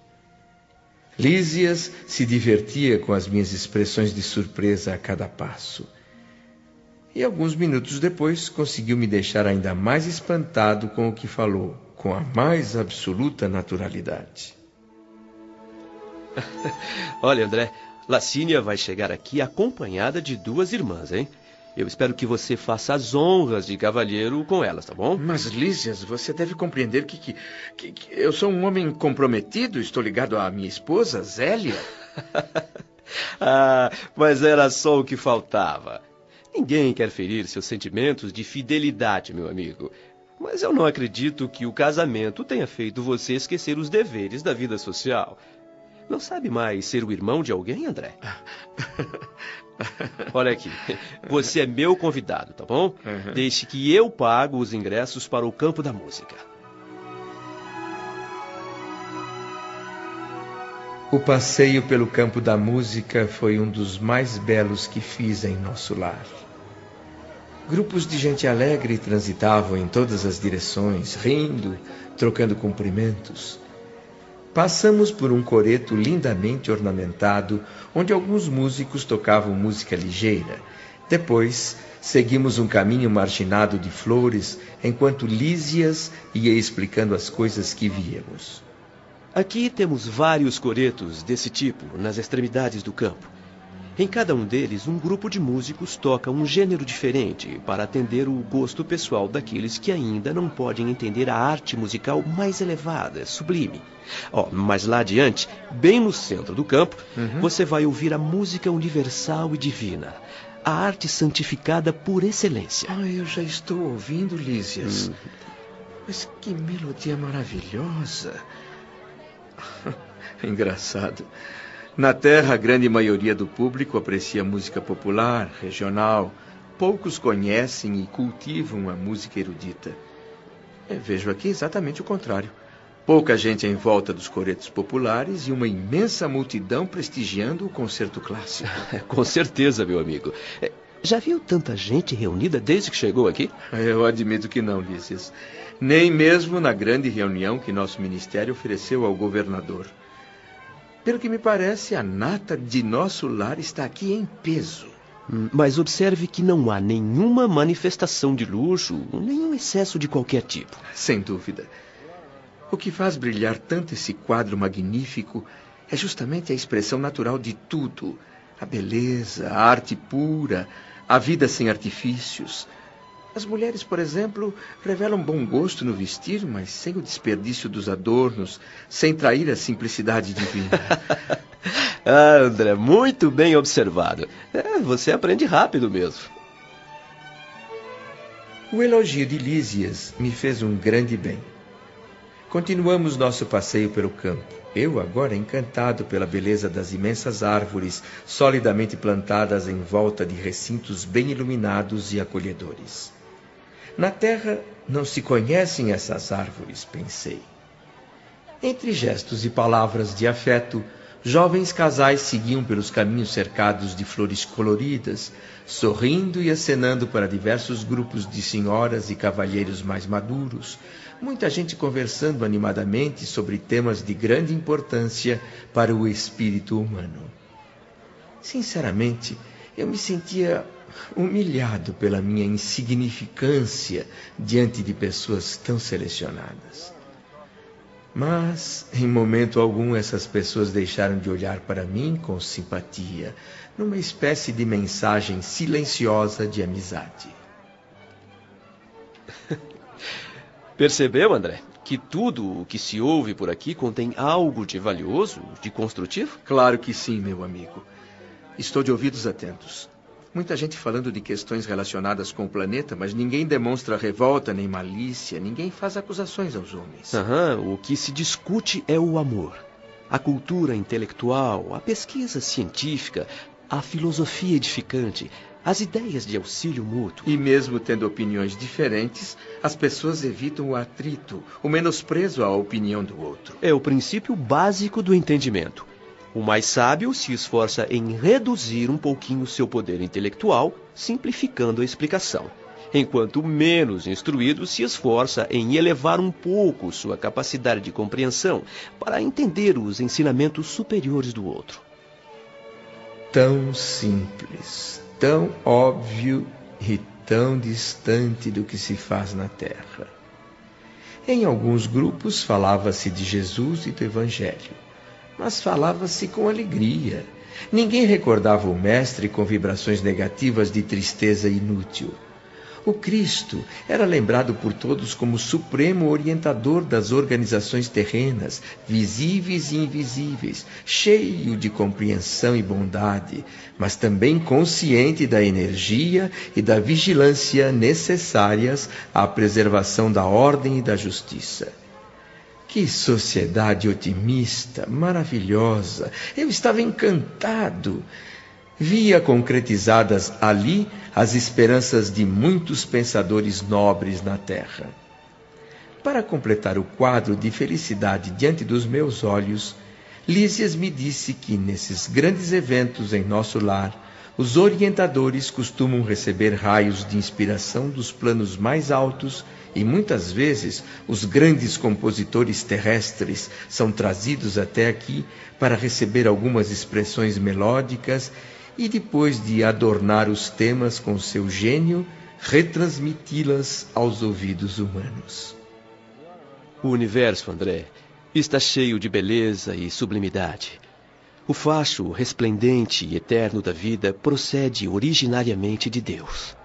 Lísias se divertia com as minhas expressões de surpresa a cada passo. E alguns minutos depois conseguiu me deixar ainda mais espantado com o que falou, com a mais absoluta naturalidade. Olha, André, Lacínia vai chegar aqui acompanhada de 2 irmãs, hein? Eu espero que você faça as honras de cavalheiro com elas, tá bom? Mas, Lísias, você deve compreender que eu sou um homem comprometido, estou ligado à minha esposa, Zélia. Mas era só o que faltava. Ninguém quer ferir seus sentimentos de fidelidade, meu amigo. Mas eu não acredito que o casamento tenha feito você esquecer os deveres da vida social. Não sabe mais ser o irmão de alguém, André? Olha aqui, você é meu convidado, tá bom? Deixe que eu pago os ingressos para o campo da música. O passeio pelo campo da música foi um dos mais belos que fiz em nosso lar. Grupos de gente alegre transitavam em todas as direções, rindo, trocando cumprimentos. Passamos por um coreto lindamente ornamentado, onde alguns músicos tocavam música ligeira. Depois, seguimos um caminho marginado de flores, enquanto Lísias ia explicando as coisas que víamos. Aqui temos vários coretos desse tipo, nas extremidades do campo. Em cada um deles, um grupo de músicos toca um gênero diferente para atender o gosto pessoal daqueles que ainda não podem entender a arte musical mais elevada, sublime. Mas lá adiante, bem no centro do campo, você vai ouvir a música universal e divina, a arte santificada por excelência. Eu já estou ouvindo, Lísias. Mas que melodia maravilhosa. Engraçado. Na Terra, a grande maioria do público aprecia música popular, regional. Poucos conhecem e cultivam a música erudita. Vejo aqui exatamente o contrário. Pouca gente em volta dos coretos populares e uma imensa multidão prestigiando o concerto clássico. Com certeza, meu amigo. Já viu tanta gente reunida desde que chegou aqui? Eu admito que não, Lísias. Nem mesmo na grande reunião que nosso ministério ofereceu ao governador. Pelo que me parece, a nata de nosso lar está aqui em peso. Mas observe que não há nenhuma manifestação de luxo, nenhum excesso de qualquer tipo. Sem dúvida. O que faz brilhar tanto esse quadro magnífico é justamente a expressão natural de tudo. A beleza, a arte pura, a vida sem artifícios. As mulheres, por exemplo, revelam bom gosto no vestir, mas sem o desperdício dos adornos, sem trair a simplicidade divina. Ah, André, muito bem observado. Você aprende rápido mesmo. O elogio de Lísias me fez um grande bem. Continuamos nosso passeio pelo campo. Eu agora encantado pela beleza das imensas árvores solidamente plantadas em volta de recintos bem iluminados e acolhedores. Na terra não se conhecem essas árvores, pensei. Entre gestos e palavras de afeto, jovens casais seguiam pelos caminhos cercados de flores coloridas, sorrindo e acenando para diversos grupos de senhoras e cavalheiros mais maduros, muita gente conversando animadamente sobre temas de grande importância para o espírito humano. Sinceramente, eu me sentia humilhado pela minha insignificância diante de pessoas tão selecionadas. Mas, em momento algum, essas pessoas deixaram de olhar para mim com simpatia, numa espécie de mensagem silenciosa de amizade. Percebeu, André, que tudo o que se ouve por aqui contém algo de valioso, de construtivo? Claro que sim, meu amigo. Estou de ouvidos atentos. Muita gente falando de questões relacionadas com o planeta, mas ninguém demonstra revolta nem malícia, ninguém faz acusações aos homens. O que se discute é o amor, a cultura intelectual, a pesquisa científica, a filosofia edificante, as ideias de auxílio mútuo. E mesmo tendo opiniões diferentes, as pessoas evitam o atrito, o menosprezo à opinião do outro. É o princípio básico do entendimento. O mais sábio se esforça em reduzir um pouquinho seu poder intelectual, simplificando a explicação, enquanto o menos instruído se esforça em elevar um pouco sua capacidade de compreensão para entender os ensinamentos superiores do outro. Tão simples, tão óbvio e tão distante do que se faz na Terra. Em alguns grupos falava-se de Jesus e do Evangelho, mas falava-se com alegria. Ninguém recordava o Mestre com vibrações negativas de tristeza inútil. O Cristo era lembrado por todos como supremo orientador das organizações terrenas, visíveis e invisíveis, cheio de compreensão e bondade, mas também consciente da energia e da vigilância necessárias à preservação da ordem e da justiça. Que sociedade otimista, maravilhosa! Eu estava encantado. Via concretizadas ali as esperanças de muitos pensadores nobres na terra. Para completar o quadro de felicidade diante dos meus olhos, Lísias me disse que nesses grandes eventos em nosso lar, os orientadores costumam receber raios de inspiração dos planos mais altos e muitas vezes os grandes compositores terrestres são trazidos até aqui para receber algumas expressões melódicas e depois de adornar os temas com seu gênio, retransmiti-las aos ouvidos humanos. O universo, André, está cheio de beleza e sublimidade. O facho resplendente e eterno da vida procede originariamente de Deus.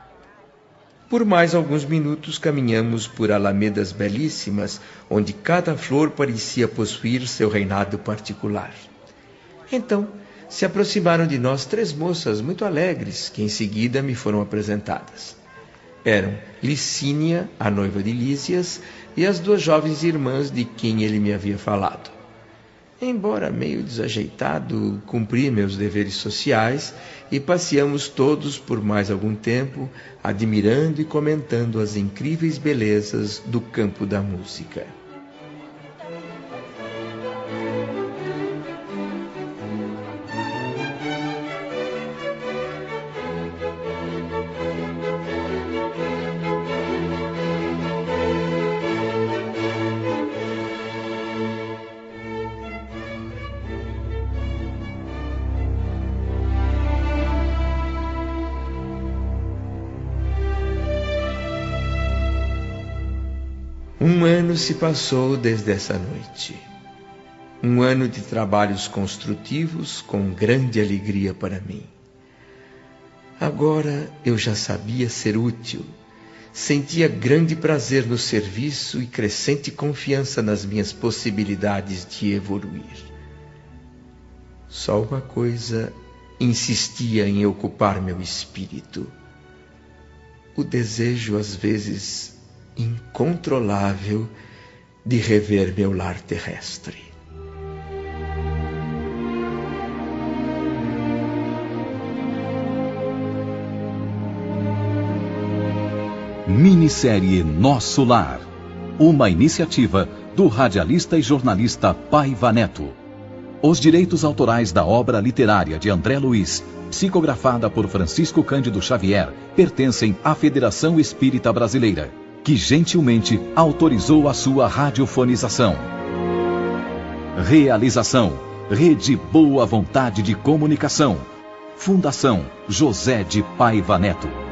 Por mais alguns minutos caminhamos por alamedas belíssimas, onde cada flor parecia possuir seu reinado particular. Então, se aproximaram de nós 3 moças muito alegres, que em seguida me foram apresentadas. Eram Licínia, a noiva de Lísias, e as 2 jovens irmãs de quem ele me havia falado. Embora meio desajeitado, cumpri meus deveres sociais e passeamos todos por mais algum tempo, admirando e comentando as incríveis belezas do campo da música. Um ano se passou desde essa noite. Um ano de trabalhos construtivos com grande alegria para mim. Agora eu já sabia ser útil, sentia grande prazer no serviço e crescente confiança nas minhas possibilidades de evoluir. Só uma coisa insistia em ocupar meu espírito: o desejo, às vezes incontrolável, de rever meu lar terrestre. Minissérie Nosso Lar, uma iniciativa do radialista e jornalista Paiva Neto. Os direitos autorais da obra literária de André Luiz, psicografada por Francisco Cândido Xavier, pertencem à Federação Espírita Brasileira, que gentilmente autorizou a sua radiofonização. Realização: Rede Boa Vontade de Comunicação. Fundação José de Paiva Neto.